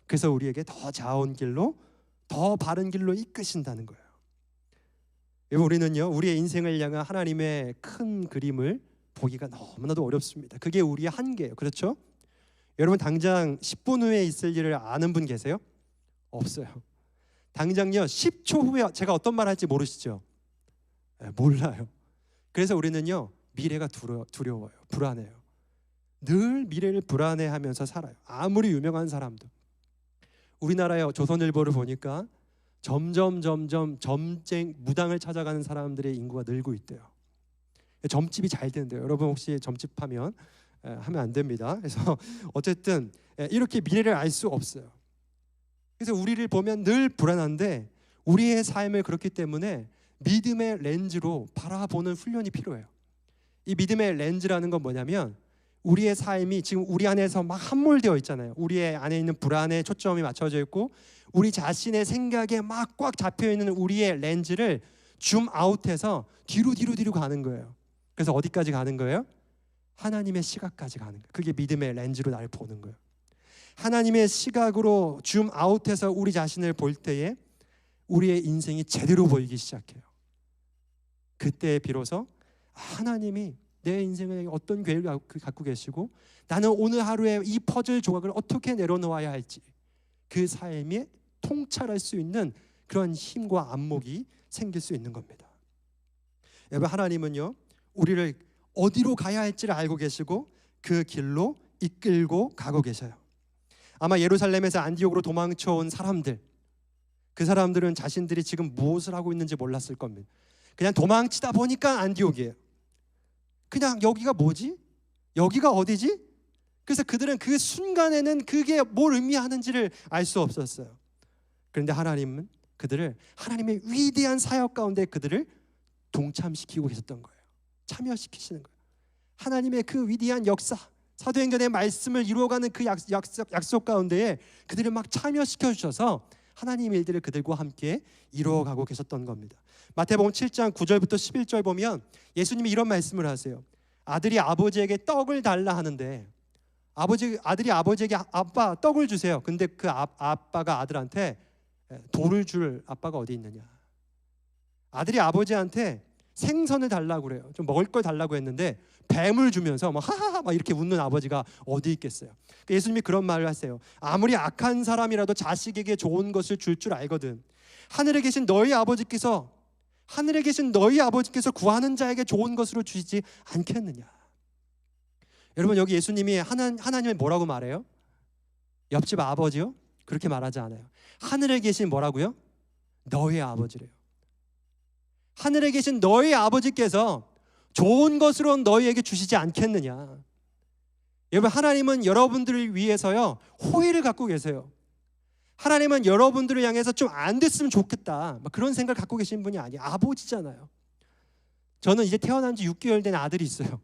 Speaker 1: 그래서 우리에게 더 좋은 길로, 더 바른 길로 이끄신다는 거예요. 우리는요 우리의 인생을 향한 하나님의 큰 그림을 보기가 너무나도 어렵습니다. 그게 우리의 한계예요. 그렇죠? 여러분 당장 10분 후에 있을 일을 아는 분 계세요? 없어요. 당장요 10초 후에 제가 어떤 말 할지 모르시죠? 몰라요. 그래서 우리는요 미래가 두려워요. 불안해요. 늘 미래를 불안해하면서 살아요. 아무리 유명한 사람도. 우리나라의 조선일보를 보니까 점점 점쟁 무당을 찾아가는 사람들의 인구가 늘고 있대요. 점집이 잘 되는데요. 여러분 혹시 점집하면 하면 안 됩니다. 그래서 어쨌든 이렇게 미래를 알 수 없어요. 그래서 우리를 보면 늘 불안한데 우리의 삶을 그렇기 때문에 믿음의 렌즈로 바라보는 훈련이 필요해요. 이 믿음의 렌즈라는 건 뭐냐면 우리의 삶이 지금 우리 안에서 막 함몰되어 있잖아요. 우리의 안에 있는 불안에 초점이 맞춰져 있고 우리 자신의 생각에 막 꽉 잡혀 있는 우리의 렌즈를 줌아웃해서 뒤로 가는 거예요. 그래서 어디까지 가는 거예요? 하나님의 시각까지 가는 거예요. 그게 믿음의 렌즈로 나를 보는 거예요. 하나님의 시각으로 줌아웃해서 우리 자신을 볼 때에 우리의 인생이 제대로 보이기 시작해요. 그때 비로소 하나님이 내 인생에 어떤 계획을 갖고 계시고 나는 오늘 하루에 이 퍼즐 조각을 어떻게 내려놓아야 할지 그 삶에 통찰할 수 있는 그런 힘과 안목이 생길 수 있는 겁니다. 여러분 하나님은요 우리를 어디로 가야 할지를 알고 계시고 그 길로 이끌고 가고 계셔요. 아마 예루살렘에서 안디옥으로 도망쳐온 사람들, 그 사람들은 자신들이 지금 무엇을 하고 있는지 몰랐을 겁니다. 그냥 도망치다 보니까 안디옥이에요. 그냥 여기가 뭐지? 여기가 어디지? 그래서 그들은 그 순간에는 그게 뭘 의미하는지를 알 수 없었어요. 그런데 하나님은 그들을 하나님의 위대한 사역 가운데 그들을 동참시키고 계셨던 거예요. 참여시키시는 거예요. 하나님의 그 위대한 역사, 사도행전의 말씀을 이루어가는 그 약속 가운데에 그들을 막 참여시켜 주셔서 하나님의 일들을 그들과 함께 이루어가고 계셨던 겁니다. 마태복음 7장 9절부터 11절 보면 예수님이 이런 말씀을 하세요. 아들이 아버지에게 떡을 달라 하는데 아들이 아버지에게 아빠 떡을 주세요. 근데 그 아빠가 아들한테 돌을 줄 아빠가 어디 있느냐. 아들이 아버지한테 생선을 달라고 그래요. 좀 먹을 걸 달라고 했는데 뱀을 주면서 막 하하하 막 이렇게 웃는 아버지가 어디 있겠어요. 예수님이 그런 말을 하세요. 아무리 악한 사람이라도 자식에게 좋은 것을 줄 알거든. 하늘에 계신 너희 아버지께서 구하는 자에게 좋은 것으로 주시지 않겠느냐. 여러분 여기 예수님이 하나님을 뭐라고 말해요? 옆집 아버지요? 그렇게 말하지 않아요. 하늘에 계신 뭐라고요? 너희 아버지래요. 하늘에 계신 너희 아버지께서 좋은 것으로 너희에게 주시지 않겠느냐. 여러분 하나님은 여러분들을 위해서요 호의를 갖고 계세요. 하나님은 여러분들을 향해서 좀 안 됐으면 좋겠다 그런 생각을 갖고 계신 분이 아니에요. 아버지잖아요. 저는 이제 태어난 지 6개월 된 아들이 있어요.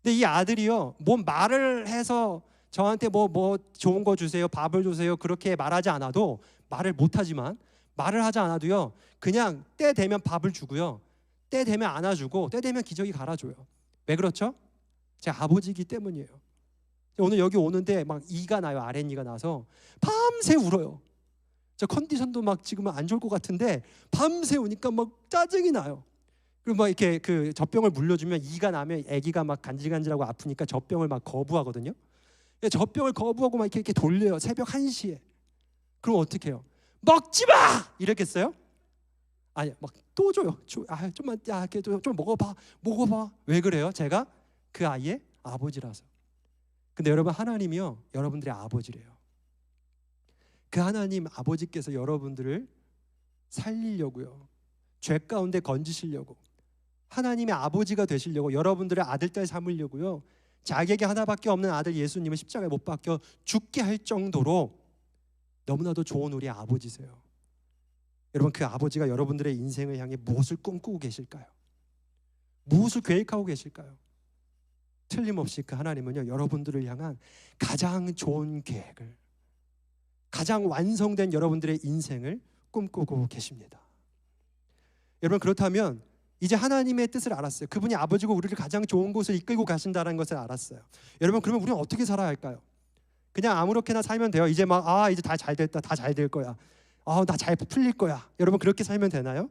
Speaker 1: 근데 이 아들이요 뭐 말을 해서 저한테 뭐 좋은 거 주세요, 밥을 주세요 그렇게 말하지 않아도 말을 못하지만 말을 하지 않아도요 그냥 때 되면 밥을 주고요 때 되면 안아주고 때 되면 기저귀 갈아줘요. 왜 그렇죠? 제 아버지이기 때문이에요. 오늘 여기 오는데 막 이가 나요. 아랫니가 나서 밤새 울어요. 저 컨디션도 막 지금은 안 좋을 것 같은데 밤새 우니까 막 짜증이 나요. 그리고 막 이렇게 그 젖병을 물려주면 이가 나면 아기가 막 간질간질하고 아프니까 젖병을 막 거부하거든요. 젖병을 거부하고 막 이렇게 돌려요. 새벽 1시에. 그럼 어떻게 해요? 먹지 마! 이랬겠어요? 아니, 막 또 줘요. 좀만, 좀 먹어봐. 왜 그래요? 제가 그 아이의 아버지라서. 근데 여러분, 하나님이요, 여러분들의 아버지래요. 그 하나님 아버지께서 여러분들을 살리려고요, 죄 가운데 건지시려고, 하나님의 아버지가 되시려고, 여러분들의 아들 딸 삼으려고요, 자기에게 하나밖에 없는 아들 예수님을 십자가에 못 박혀 죽게 할 정도로 너무나도 좋은 우리 아버지세요. 여러분, 그 아버지가 여러분들의 인생을 향해 무엇을 꿈꾸고 계실까요? 무엇을 계획하고 계실까요? 틀림없이 그 하나님은요, 여러분들을 향한 가장 좋은 계획을, 가장 완성된 여러분들의 인생을 꿈꾸고 계십니다. 여러분, 그렇다면 이제 하나님의 뜻을 알았어요. 그분이 아버지고 우리를 가장 좋은 곳을 이끌고 가신다는 것을 알았어요. 여러분, 그러면 우리는 어떻게 살아야 할까요? 그냥 아무렇게나 살면 돼요? 이제 막 이제 다 잘 됐다, 다 잘 될 거야, 나 잘 풀릴 거야. 여러분, 그렇게 살면 되나요?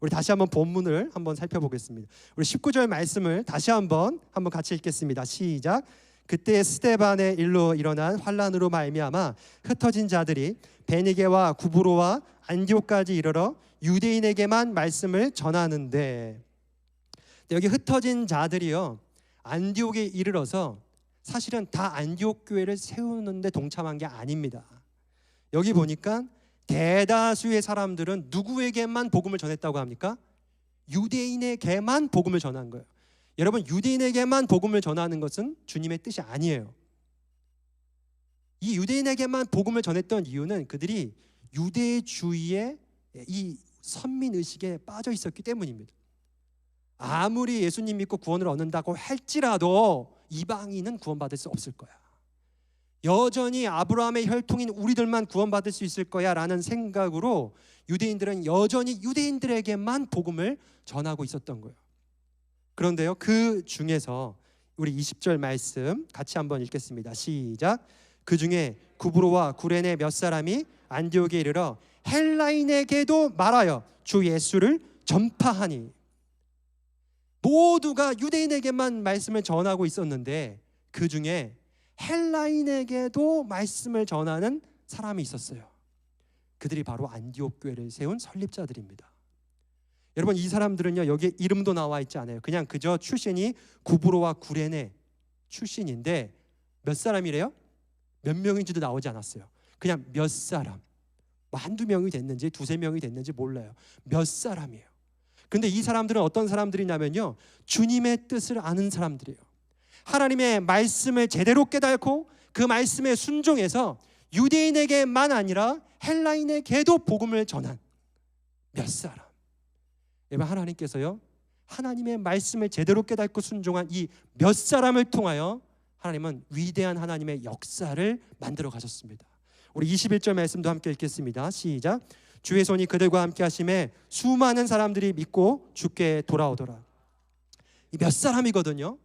Speaker 1: 우리 다시 한번 본문을 한번 살펴보겠습니다. 우리 19절 말씀을 다시 한번 같이 읽겠습니다. 시작. 그때 스데반의 일로 일어난 환란으로 말미암아 흩어진 자들이 베니게와 구브로와 안디옥까지 이르러 유대인에게만 말씀을 전하는데, 여기 흩어진 자들이요, 안디옥에 이르러서 사실은 다 안디옥 교회를 세우는데 동참한 게 아닙니다. 여기 보니까 대다수의 사람들은 누구에게만 복음을 전했다고 합니까? 유대인에게만 복음을 전한 거예요. 여러분, 유대인에게만 복음을 전하는 것은 주님의 뜻이 아니에요. 이 유대인에게만 복음을 전했던 이유는 그들이 유대주의의 이 선민의식에 빠져 있었기 때문입니다. 아무리 예수님 믿고 구원을 얻는다고 할지라도 이방인은 구원받을 수 없을 거야, 여전히 아브라함의 혈통인 우리들만 구원받을 수 있을 거야 라는 생각으로 유대인들은 여전히 유대인들에게만 복음을 전하고 있었던 거예요. 그런데요, 그 중에서 우리 20절 말씀 같이 한번 읽겠습니다. 시작. 그 중에 구브로와 구레네 몇 사람이 안디옥에 이르러 헬라인에게도 말하여 주 예수를 전파하니. 모두가 유대인에게만 말씀을 전하고 있었는데 그 중에 헬라인에게도 말씀을 전하는 사람이 있었어요. 그들이 바로 안디옥 교회를 세운 설립자들입니다. 여러분, 이 사람들은요, 여기에 이름도 나와 있지 않아요. 그냥 그저 출신이 구브로와 구레네 출신인데 몇 사람이래요? 몇 명인지도 나오지 않았어요. 그냥 몇 사람, 한두 명이 됐는지 두세 명이 됐는지 몰라요. 몇 사람이에요. 근데 이 사람들은 어떤 사람들이냐면요, 주님의 뜻을 아는 사람들이에요. 하나님의 말씀을 제대로 깨닫고 그 말씀에 순종해서 유대인에게만 아니라 헬라인에게도 복음을 전한 몇 사람. 여러분, 하나님께서요, 하나님의 말씀을 제대로 깨닫고 순종한 이 몇 사람을 통하여 하나님은 위대한 하나님의 역사를 만들어 가셨습니다. 우리 21절 말씀도 함께 읽겠습니다. 시작. 주의 손이 그들과 함께 하심에 수많은 사람들이 믿고 주께 돌아오더라. 이 몇 사람이거든요.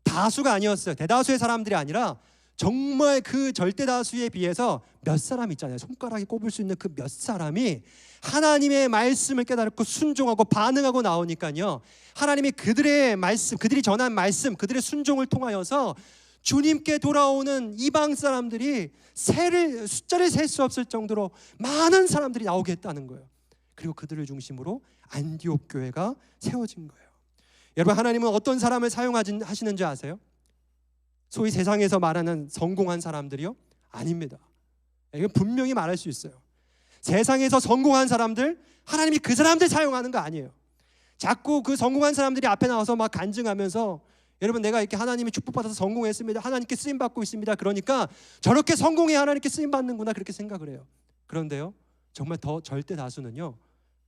Speaker 1: 다수가 아니었어요. 대다수의 사람들이 아니라 정말 그 절대 다수에 비해서 몇 사람 있잖아요. 손가락에 꼽을 수 있는 그 몇 사람이 하나님의 말씀을 깨달고 순종하고 반응하고 나오니까요, 하나님이 그들의 말씀, 그들이 전한 말씀, 그들의 순종을 통하여서 주님께 돌아오는 이방 사람들이 숫자를 셀 수 없을 정도로 많은 사람들이 나오게 했다는 거예요. 그리고 그들을 중심으로 안디옥 교회가 세워진 거예요. 여러분, 하나님은 어떤 사람을 사용하시는지 아세요? 소위 세상에서 말하는 성공한 사람들이요? 아닙니다. 이건 분명히 말할 수 있어요. 세상에서 성공한 사람들, 하나님이 그 사람들 사용하는 거 아니에요. 자꾸 그 성공한 사람들이 앞에 나와서 막 간증하면서 여러분, 내가 이렇게 하나님이 축복받아서 성공했습니다, 하나님께 쓰임받고 있습니다, 그러니까 저렇게 성공해 하나님께 쓰임받는구나, 그렇게 생각을 해요. 그런데요, 정말 더 절대 다수는요,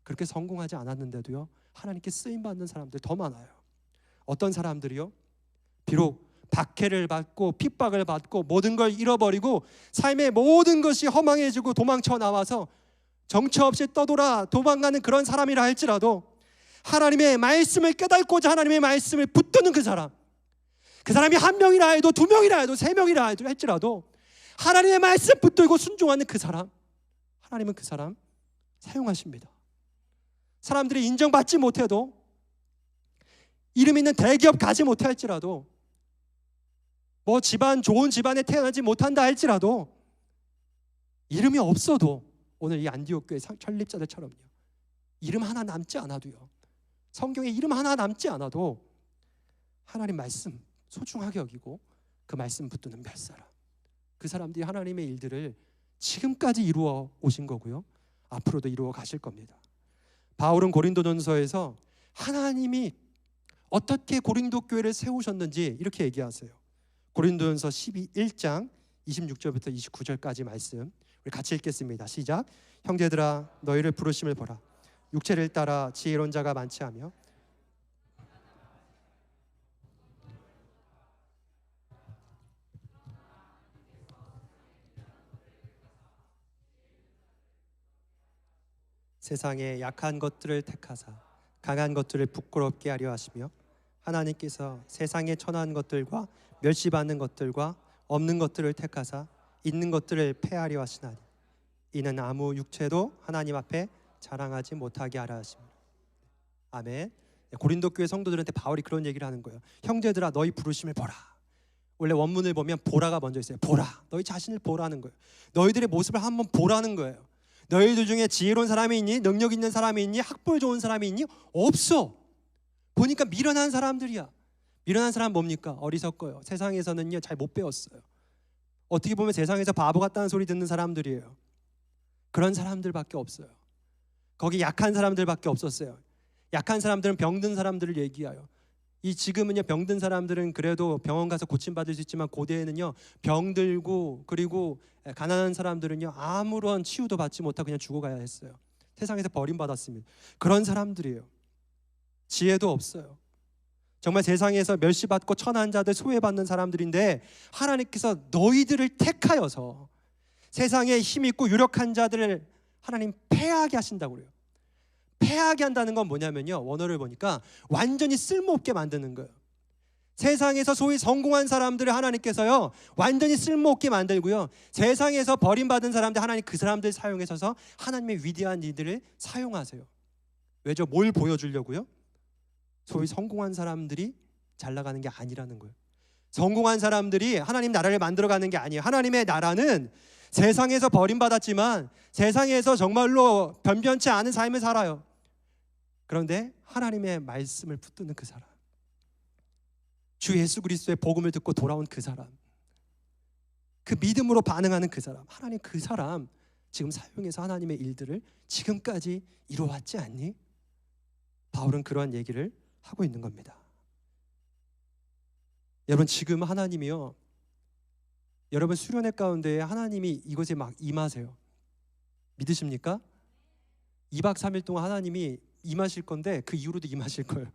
Speaker 1: 그렇게 성공하지 않았는데도요, 하나님께 쓰임받는 사람들 더 많아요. 어떤 사람들이요, 비록 박해를 받고 핍박을 받고 모든 걸 잃어버리고 삶의 모든 것이 허망해지고 도망쳐 나와서 정처 없이 떠돌아 도망가는 그런 사람이라 할지라도 하나님의 말씀을 깨닫고자 하나님의 말씀을 붙드는 그 사람이 한 명이라 해도 두 명이라 해도 세 명이라 할지라도 하나님의 말씀 붙들고 순종하는 그 사람, 하나님은 그 사람 사용하십니다. 사람들이 인정받지 못해도, 이름 있는 대기업 가지 못할지라도 뭐 좋은 집안에 태어나지 못한다 할지라도 이름이 없어도 오늘 이 안디옥 교회 설립자들처럼요, 이름 하나 남지 않아도요, 성경에 이름 하나 남지 않아도 하나님 말씀 소중하게 여기고 그 말씀 붙드는 몇 사람, 그 사람들이 하나님의 일들을 지금까지 이루어 오신 거고요, 앞으로도 이루어 가실 겁니다. 바울은 고린도전서에서 하나님이 어떻게 고린도 교회를 세우셨는지 이렇게 얘기하세요. 고린도전서 1장 26절부터 29절까지 말씀 우리 같이 읽겠습니다. 시작. 형제들아 너희를 부르심을 보라. 육체를 따라 지혜로운 자가 많지 않으며 세상의 약한 것들을 택하사 강한 것들을 부끄럽게 하려 하시며 하나님께서 세상의 천한 것들과 멸시받는 것들과 없는 것들을 택하사 있는 것들을 폐하려 하시나니 이는 아무 육체도 하나님 앞에 자랑하지 못하게 하라 하십니다. 아멘. 고린도 교회 성도들한테 바울이 그런 얘기를 하는 거예요. 형제들아 너희 부르심을 보라. 원래 원문을 보면 보라가 먼저 있어요. 보라. 너희 자신을 보라는 거예요. 너희들의 모습을 한번 보라는 거예요. 너희들 중에 지혜로운 사람이 있니? 능력 있는 사람이 있니? 학벌 좋은 사람이 있니? 없어. 보니까 미련한 사람들이야. 미련한 사람 뭡니까? 어리석어요. 세상에서는요 잘 못 배웠어요. 어떻게 보면 세상에서 바보 같다는 소리 듣는 사람들이에요. 그런 사람들밖에 없어요. 거기 약한 사람들밖에 없었어요. 약한 사람들은 병든 사람들을 얘기해요. 지금은요 병든 사람들은 그래도 병원 가서 고침받을 수 있지만 고대에는요 병들고 그리고 가난한 사람들은요 아무런 치유도 받지 못하고 그냥 죽어가야 했어요. 세상에서 버림받았습니다. 그런 사람들이에요. 지혜도 없어요. 정말 세상에서 멸시받고 천한 자들, 소외받는 사람들인데 하나님께서 너희들을 택하여서 세상에 힘있고 유력한 자들을 하나님 패하게 하신다고 그래요. 패하게 한다는 건 뭐냐면요, 원어를 보니까 완전히 쓸모없게 만드는 거예요. 세상에서 소위 성공한 사람들을 하나님께서요 완전히 쓸모없게 만들고요, 세상에서 버림받은 사람들 하나님 그 사람들 사용해서 하나님의 위대한 일들을 사용하세요. 왜죠? 뭘 보여주려고요? 소위 성공한 사람들이 잘 나가는 게 아니라는 거예요. 성공한 사람들이 하나님 나라를 만들어가는 게 아니에요. 하나님의 나라는 세상에서 버림받았지만 세상에서 정말로 변변치 않은 삶을 살아요. 그런데 하나님의 말씀을 붙드는 그 사람, 주 예수 그리스도의 복음을 듣고 돌아온 그 사람, 그 믿음으로 반응하는 그 사람, 하나님 그 사람 지금 사용해서 하나님의 일들을 지금까지 이루어왔지 않니? 바울은 그러한 얘기를 하고 있는 겁니다. 여러분 지금 하나님이요, 여러분 수련회 가운데 하나님이 이곳에 막 임하세요. 믿으십니까? 2박 3일 동안 하나님이 임하실 건데 그 이후로도 임하실 거예요.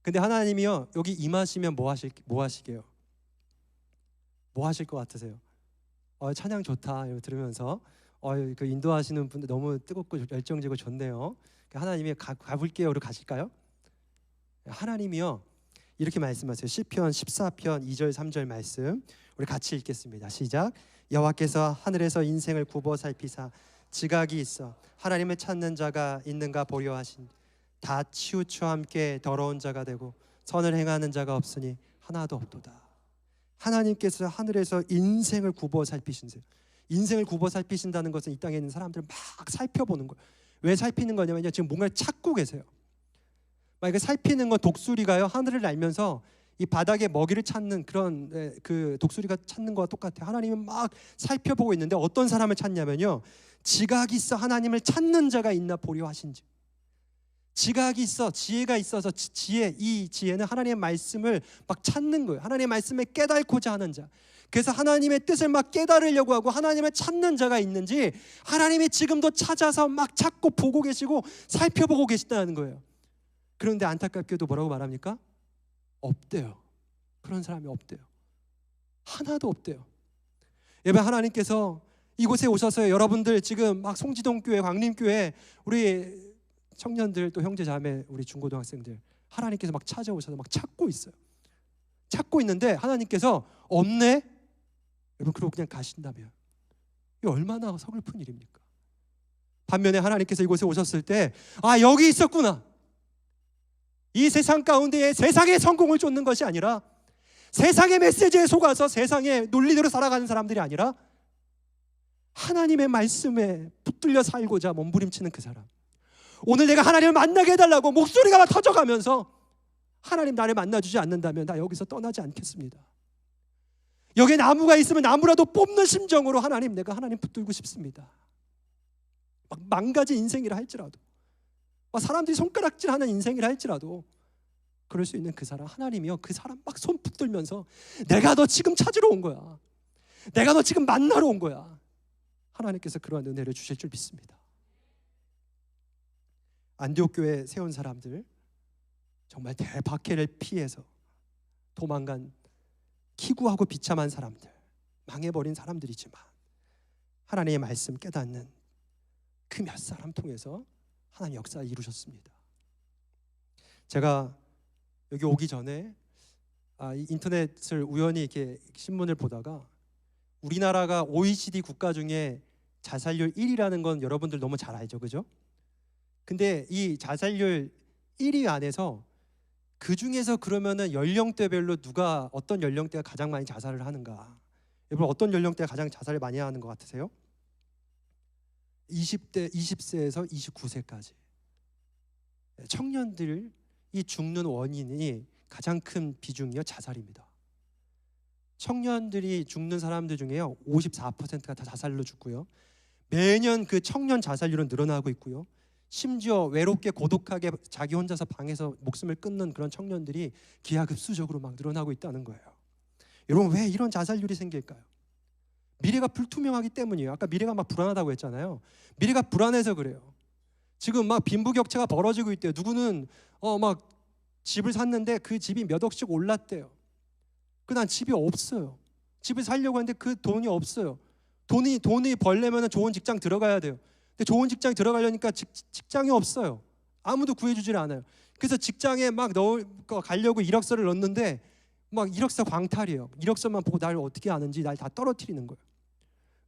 Speaker 1: 근데 하나님이요 여기 임하시면 뭐 하시게요? 뭐 하실 것 같으세요? 찬양 좋다 이거 들으면서 그 인도하시는 분들 너무 뜨겁고 열정적이고 좋네요. 하나님이 가볼게요. 로 가실까요? 하나님이요 이렇게 말씀하세요. 시편 14편 2절 3절 말씀 우리 같이 읽겠습니다. 시작. 여호와께서 하늘에서 인생을 굽어 살피사 지각이 있어 하나님을 찾는 자가 있는가 보려 하신 다 치우쳐 함께 더러운 자가 되고 선을 행하는 자가 없으니 하나도 없도다. 하나님께서 하늘에서 인생을 굽어 살피신세요. 인생을 굽어 살피신다는 것은 이 땅에 있는 사람들을 막 살펴보는 거예요. 왜 살피는 거냐면요, 지금 뭔가를 찾고 계세요. 막 이거 살피는 건 독수리가요 하늘을 날면서 이 바닥에 먹이를 찾는 그런 그 독수리가 찾는 거와 똑같아요. 하나님은 막 살펴보고 있는데 어떤 사람을 찾냐면요, 지각이 있어 하나님을 찾는 자가 있나 보려 하신지. 지각이 있어, 지혜가 있어서 이 지혜는 하나님의 말씀을 막 찾는 거예요. 하나님의 말씀을 깨닫고자 하는 자. 그래서 하나님의 뜻을 막 깨달으려고 하고 하나님을 찾는 자가 있는지 하나님이 지금도 찾아서 막 찾고 보고 계시고 살펴보고 계시다는 거예요. 그런데 안타깝게도 뭐라고 말합니까? 없대요. 그런 사람이 없대요. 하나도 없대요. 여러분 하나님께서 이곳에 오셔서 여러분들 지금 막 송지동교회, 광림교회 우리 청년들 또 형제 자매 우리 중고등학생들 하나님께서 막 찾아오셔서 막 찾고 있어요. 찾고 있는데 하나님께서 없네? 여러분 그러고 그냥 가신다면 이게 얼마나 서글픈 일입니까? 반면에 하나님께서 이곳에 오셨을 때 여기 있었구나. 이 세상 가운데에 세상의 성공을 쫓는 것이 아니라 세상의 메시지에 속아서 세상의 논리대로 살아가는 사람들이 아니라 하나님의 말씀에 붙들려 살고자 몸부림치는 그 사람. 오늘 내가 하나님을 만나게 해달라고 목소리가 막 터져가면서 하나님 나를 만나주지 않는다면 나 여기서 떠나지 않겠습니다. 여기에 나무가 있으면 나무라도 뽑는 심정으로 하나님, 내가 하나님 붙들고 싶습니다. 막 망가진 인생이라 할지라도, 막 사람들이 손가락질하는 인생이라 할지라도 그럴 수 있는 그 사람, 하나님이요, 그 사람 막 손 붙들면서 내가 너 지금 찾으러 온 거야, 내가 너 지금 만나러 온 거야. 하나님께서 그러한 은혜를 주실 줄 믿습니다. 안디옥 교회에 세운 사람들, 정말 대박해를 피해서 도망간 기구하고 비참한 사람들, 망해버린 사람들이지만 하나님의 말씀 깨닫는 그 몇 사람 통해서 하나님 역사 이루셨습니다. 제가 여기 오기 전에 인터넷을 우연히 이렇게 신문을 보다가 우리나라가 OECD 국가 중에 자살률 1위라는 건 여러분들 너무 잘 알죠, 그죠? 근데 이 자살률 1위 안에서 그 중에서 그러면은 연령대별로 누가 어떤 연령대가 가장 많이 자살을 하는가? 여러분 어떤 연령대가 가장 자살을 많이 하는 것 같으세요? 20세에서 29세까지 청년들이 죽는 원인이 가장 큰 비중이요 자살입니다. 청년들이 죽는 사람들 중에요 54%가 다 자살로 죽고요. 매년 그 청년 자살률은 늘어나고 있고요. 심지어 외롭게 고독하게 자기 혼자서 방에서 목숨을 끊는 그런 청년들이 기하급수적으로 막 늘어나고 있다는 거예요. 여러분 왜 이런 자살률이 생길까요? 미래가 불투명하기 때문이에요. 아까 미래가 막 불안하다고 했잖아요. 미래가 불안해서 그래요. 지금 막 빈부격차가 벌어지고 있대요. 누구는 막 집을 샀는데 그 집이 몇 억씩 올랐대요. 난 집이 없어요. 집을 살려고 하는데 그 돈이 없어요. 돈이 벌려면 좋은 직장 들어가야 돼요. 근데 좋은 직장 들어가려니까 직장이 없어요. 아무도 구해주질 않아요. 그래서 직장에 막 가려고 이력서를 넣는데 막 이력서 광탈이에요. 이력서만 보고 날 어떻게 아는지 날 다 떨어뜨리는 거예요.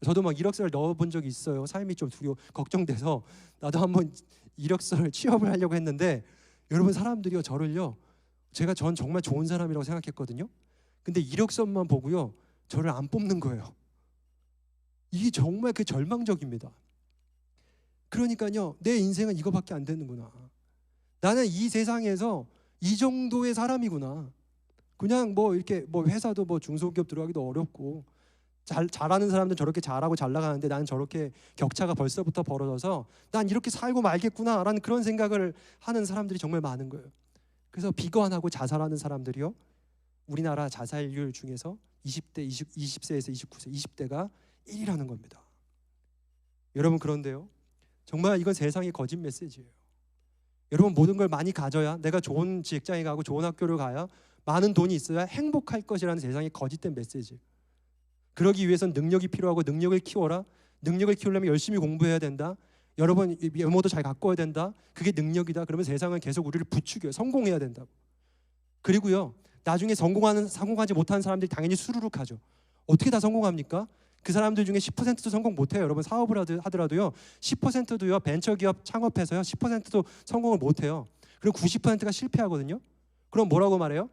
Speaker 1: 저도 막 이력서를 넣어본 적이 있어요. 삶이 좀 걱정돼서 나도 한번 이력서를 취업을 하려고 했는데 여러분 사람들이요 저를요 전 정말 좋은 사람이라고 생각했거든요. 근데 이력서만 보고요 저를 안 뽑는 거예요. 이게 정말 그 절망적입니다. 그러니까요 내 인생은 이거밖에 안 되는구나. 나는 이 세상에서 이 정도의 사람이구나. 그냥 이렇게 회사도 중소기업 들어가기도 어렵고 잘하는 사람들은 저렇게 잘하고 잘 나가는데 나는 저렇게 격차가 벌써부터 벌어져서 난 이렇게 살고 말겠구나라는 그런 생각을 하는 사람들이 정말 많은 거예요. 그래서 비관하고 자살하는 사람들이요 우리나라 자살률 중에서 20세에서 29세 20대가 1위라는 겁니다. 여러분 그런데요 정말 이건 세상의 거짓 메시지예요. 여러분 모든 걸 많이 가져야, 내가 좋은 직장에 가고 좋은 학교를 가야, 많은 돈이 있어야 행복할 것이라는 세상의 거짓된 메시지. 그러기 위해선 능력이 필요하고 능력을 키워라. 능력을 키우려면 열심히 공부해야 된다. 여러분 외모도 잘 가꿔야 된다. 그게 능력이다. 그러면 세상은 계속 우리를 부추겨요. 성공해야 된다고. 그리고요 나중에 성공하지 못하는 사람들이 당연히 수두룩하죠. 어떻게 다 성공합니까? 그 사람들 중에 10%도 성공 못해요. 여러분 사업을 하더라도요 10%도요 벤처기업 창업해서요 10%도 성공을 못해요. 그리고 90%가 실패하거든요. 그럼 뭐라고 말해요?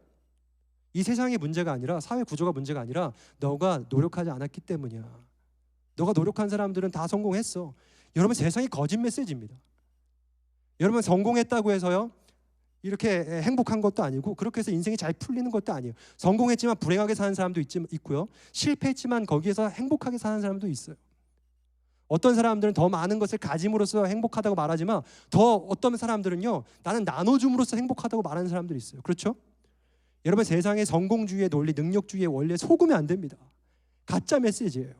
Speaker 1: 이 세상의 문제가 아니라, 사회 구조가 문제가 아니라 너가 노력하지 않았기 때문이야. 너가 노력한 사람들은 다 성공했어. 여러분 세상이 거짓 메시지입니다. 여러분 성공했다고 해서요 이렇게 행복한 것도 아니고 그렇게 해서 인생이 잘 풀리는 것도 아니에요. 성공했지만 불행하게 사는 사람도 있고요. 실패했지만 거기에서 행복하게 사는 사람도 있어요. 어떤 사람들은 더 많은 것을 가짐으로써 행복하다고 말하지만 어떤 사람들은요 나는 나눠줌으로써 행복하다고 말하는 사람들이 있어요. 그렇죠? 여러분 세상의 성공주의의 논리, 능력주의의 원리에 속으면 안 됩니다. 가짜 메시지예요.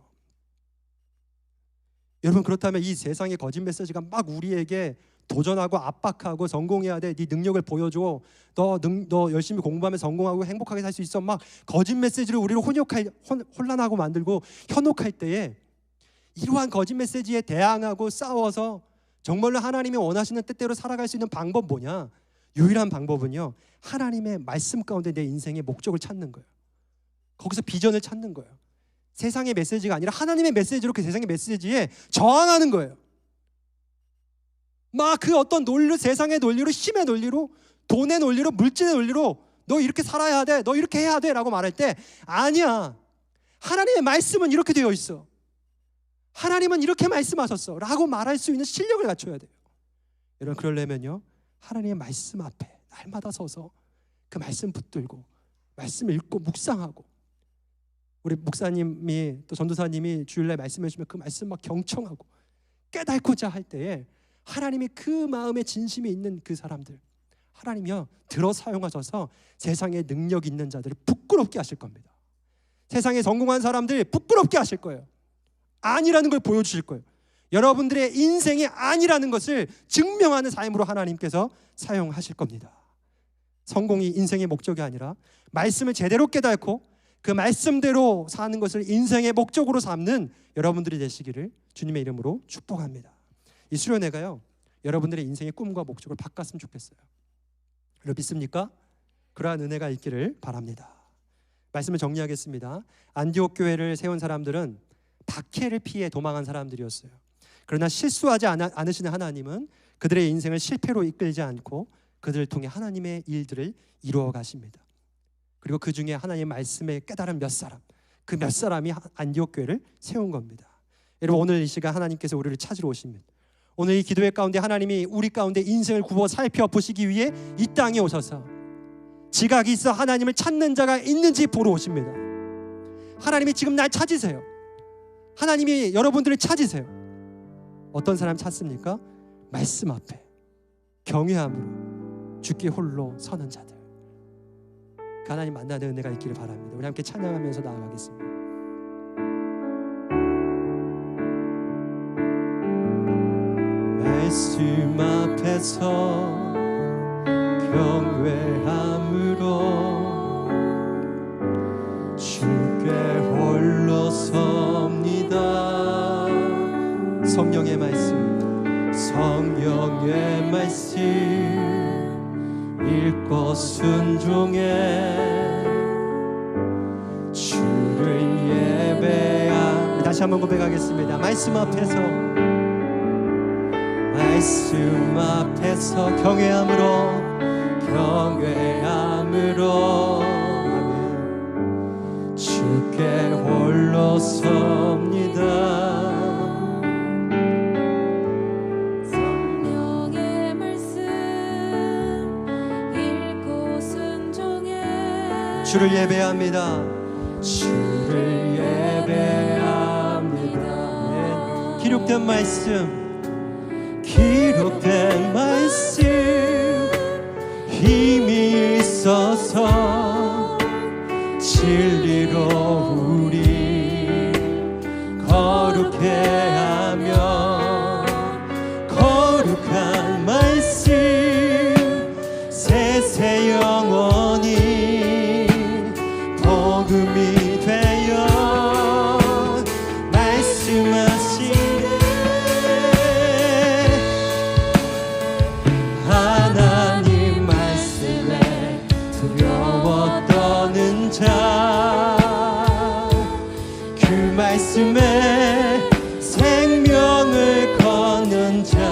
Speaker 1: 여러분 그렇다면 이 세상의 거짓 메시지가 막 우리에게 도전하고 압박하고 성공해야 돼. 네 능력을 보여줘. 너 열심히 공부하면 성공하고 행복하게 살 수 있어. 막 거짓 메시지를 우리를 혼란하고 만들고 현혹할 때에 이러한 거짓 메시지에 대항하고 싸워서 정말로 하나님이 원하시는 뜻대로 살아갈 수 있는 방법 뭐냐? 유일한 방법은요 하나님의 말씀 가운데 내 인생의 목적을 찾는 거예요. 거기서 비전을 찾는 거예요. 세상의 메시지가 아니라 하나님의 메시지로 그 세상의 메시지에 저항하는 거예요. 막 그 어떤 논리로, 세상의 논리로, 힘의 논리로, 돈의 논리로, 물질의 논리로 너 이렇게 살아야 돼, 너 이렇게 해야 돼 라고 말할 때 아니야, 하나님의 말씀은 이렇게 되어 있어, 하나님은 이렇게 말씀하셨어 라고 말할 수 있는 실력을 갖춰야 돼요. 여러분, 그러려면요 하나님의 말씀 앞에 날마다 서서 그 말씀 붙들고 말씀 읽고 묵상하고, 우리 목사님이 또 전도사님이 주일날 말씀해 주시면 그 말씀 막 경청하고 깨닫고자 할 때에 하나님이 그 마음에 진심이 있는 그 사람들 하나님이요 들어 사용하셔서 세상에 능력 있는 자들을 부끄럽게 하실 겁니다. 세상에 성공한 사람들 부끄럽게 하실 거예요. 아니라는 걸 보여주실 거예요. 여러분들의 인생이 아니라는 것을 증명하는 삶으로 하나님께서 사용하실 겁니다. 성공이 인생의 목적이 아니라 말씀을 제대로 깨닫고 그 말씀대로 사는 것을 인생의 목적으로 삼는 여러분들이 되시기를 주님의 이름으로 축복합니다. 이 수련회가요 여러분들의 인생의 꿈과 목적을 바꿨으면 좋겠어요. 여러분 믿습니까? 그러한 은혜가 있기를 바랍니다. 말씀을 정리하겠습니다. 안디옥 교회를 세운 사람들은 박해를 피해 도망한 사람들이었어요. 그러나 실수하지 않으시는 하나님은 그들의 인생을 실패로 이끌지 않고 그들을 통해 하나님의 일들을 이루어 가십니다. 그리고 그 중에 하나님의 말씀에 깨달은 몇 사람, 그 몇 사람이 안디옥 교회를 세운 겁니다. 여러분, 오늘 이 시간 하나님께서 우리를 찾으러 오십니다. 오늘 이 기도회 가운데 하나님이 우리 가운데 인생을 굽어 살펴보시기 위해 이 땅에 오셔서 지각이 있어 하나님을 찾는 자가 있는지 보러 오십니다. 하나님이 지금 날 찾으세요. 하나님이 여러분들을 찾으세요. 어떤 사람 찾습니까? 말씀 앞에 경외함으로 주께 홀로 서는 자들, 그 하나님 만나는 은혜가 있기를 바랍니다. 우리 함께 찬양하면서 나아가겠습니다. 말씀 앞에서 경외함으로 주께 홀로 섭니다. 성령의 말씀, 성령의 말씀 읽고 순종해 주를 예배하. 다시 한번 고백하겠습니다. 말씀 앞에서 경외함으로 아멘. 주께 홀로 섭니다.
Speaker 2: 성령의 말씀 읽고 순종해
Speaker 1: 주를 예배합니다. 주를 예배합니다. 아멘. 기록된 말씀 힘이 있어서 진리로 우리 거룩해 하며, 거룩한 말씀 세세 영원히 복음이 되어 말씀하시네. 하나님 말씀에 두려워 떠는 자, 그 말씀에 생명을 거는 자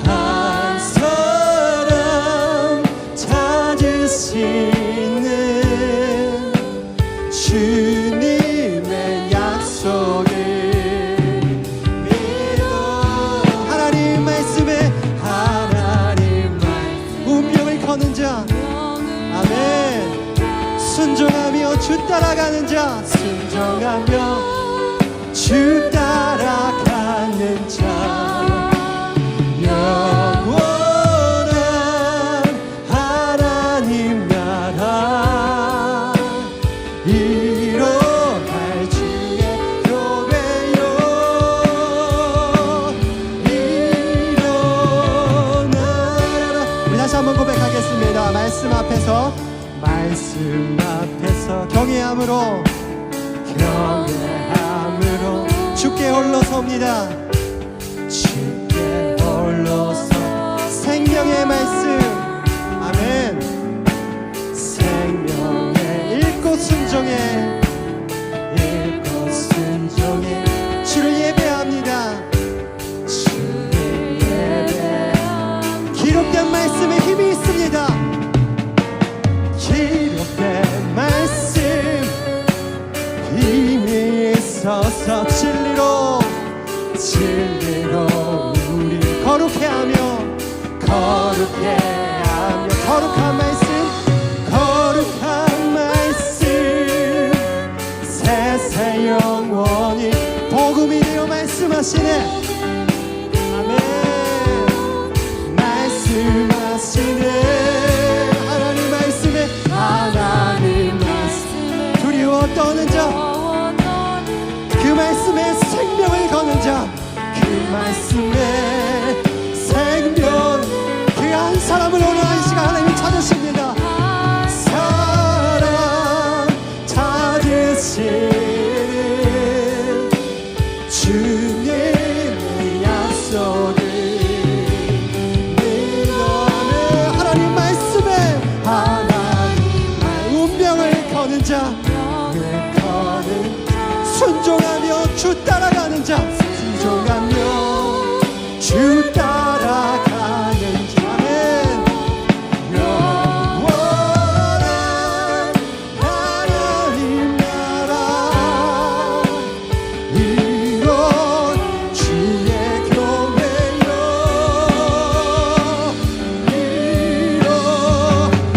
Speaker 1: 한 사람 찾으시는 주님의 약속을 믿어. 하나님 말씀에 운명을 거는 자, 아멘. 순종하며 주 따라가는 자, 순종하며 주 따라가는 자, 영원한 하나님 나라 이뤄갈 주의 교회요. 일어나라. 우리 다시 한번 고백하겠습니다. 말씀 앞에서 경외함으로 주께 홀로 섭니다. 주께 홀로 서 생명의 말씀, 아멘. 생명의 읽고 순종해 주를 예배합니다. 주를 예배. 기록된 말씀에 힘이 있습니다. 주옵소서. 진리로 우리 거룩해하며 거룩한 말씀 세세 영원히 복음이 되어 말씀하시네. 아멘. 말씀하시네. 하나님 말씀에 두려워 떠는 자, 그 말씀에 생명을 거는 자, 그 말씀에 생명, 그 한 사람을 오늘 한 시간 하나님이 찾으십니다. 사랑 찾으시는 주님의 약속을 믿어내. 하나님 말씀에 운명을 거는 자, 순종하며 주 따라가는 자, 순종하며 주 따라가는 자는 영원한 하나님 나라 이런 주의 교회여. 이런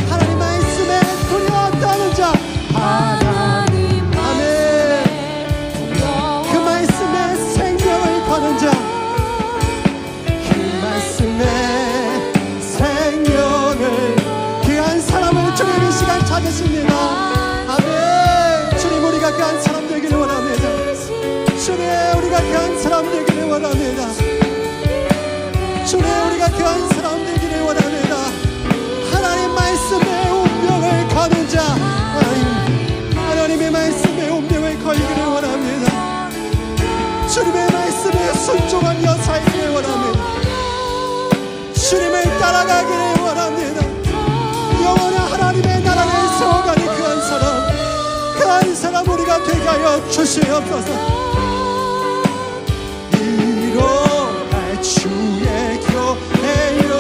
Speaker 1: 하나님 말씀에 두려워 떠는 자, 하나님 말씀에 그 말씀에 생명을 거는 자, 그 말씀에 생명을 그 한 사람을 주님 이 시간 찾으십니다. 아멘. 주님, 우리가 그 한 사람 되기를 원합니다. 주님, 우리가 그 한 사람 되기를 원합니다. 주님, 우리가 그 한 사람 되기를 원합니다. 하나님 말씀에 운명을 거는 자, 하나님의 말씀에 운명을 걸기를 원합니다. 주님의 말씀에 순종하며 살기를 원합니다. 주님을 따라가기를 원합니다. 영원한 하나님의 나라를 세워가는 그 한 사람, 그 한 사람 우리가 되게 하여 주시옵소서. 일어날 주의 교회여,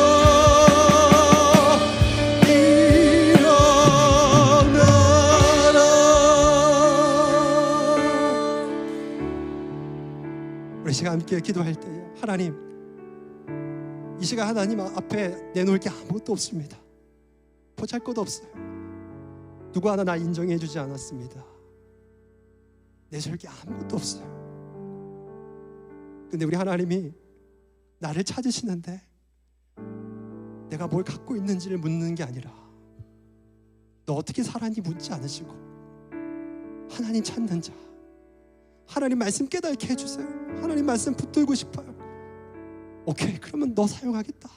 Speaker 1: 일어나라. 우리 시간 함께 기도할 때 하나님, 이 시간 하나님 앞에 내놓을 게 아무것도 없습니다. 보잘것 없어요. 누구 하나 나 인정해 주지 않았습니다. 내줄 게 아무것도 없어요. 근데 우리 하나님이 나를 찾으시는데 내가 뭘 갖고 있는지를 묻는 게 아니라 너 어떻게 살았니 묻지 않으시고 하나님 찾는 자, 하나님 말씀 깨닫게 해주세요. 하나님 말씀 붙들고 싶어요. 오케이, 그러면 너 사용하겠다.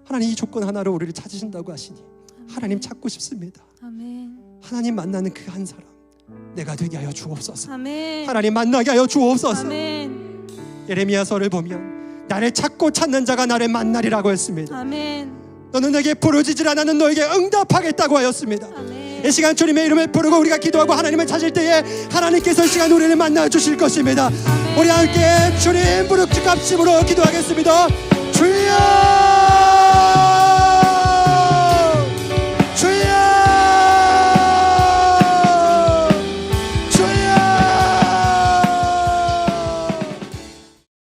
Speaker 1: 하나님 이 조건 하나로 우리를 찾으신다고 하시니 하나님 찾고 싶습니다.
Speaker 2: 아멘.
Speaker 1: 하나님 만나는 그 한 사람 내가 되게 하여 주옵소서.
Speaker 2: 아멘.
Speaker 1: 하나님 만나게 하여 주옵소서.
Speaker 2: 아멘.
Speaker 1: 예레미야서를 보면 나를 찾고 찾는 자가 나를 만나리라고 했습니다.
Speaker 2: 아멘.
Speaker 1: 너는 내게 부르짖으라 나는 너에게 응답하겠다고 하였습니다.
Speaker 2: 아멘.
Speaker 1: 이 시간 주님의 이름을 부르고 우리가 기도하고 하나님을 찾을 때에 하나님께서 이 시간 우리를 만나 주실 것입니다. 우리 함께 주님 부르짖 값심으로 기도하겠습니다. 주여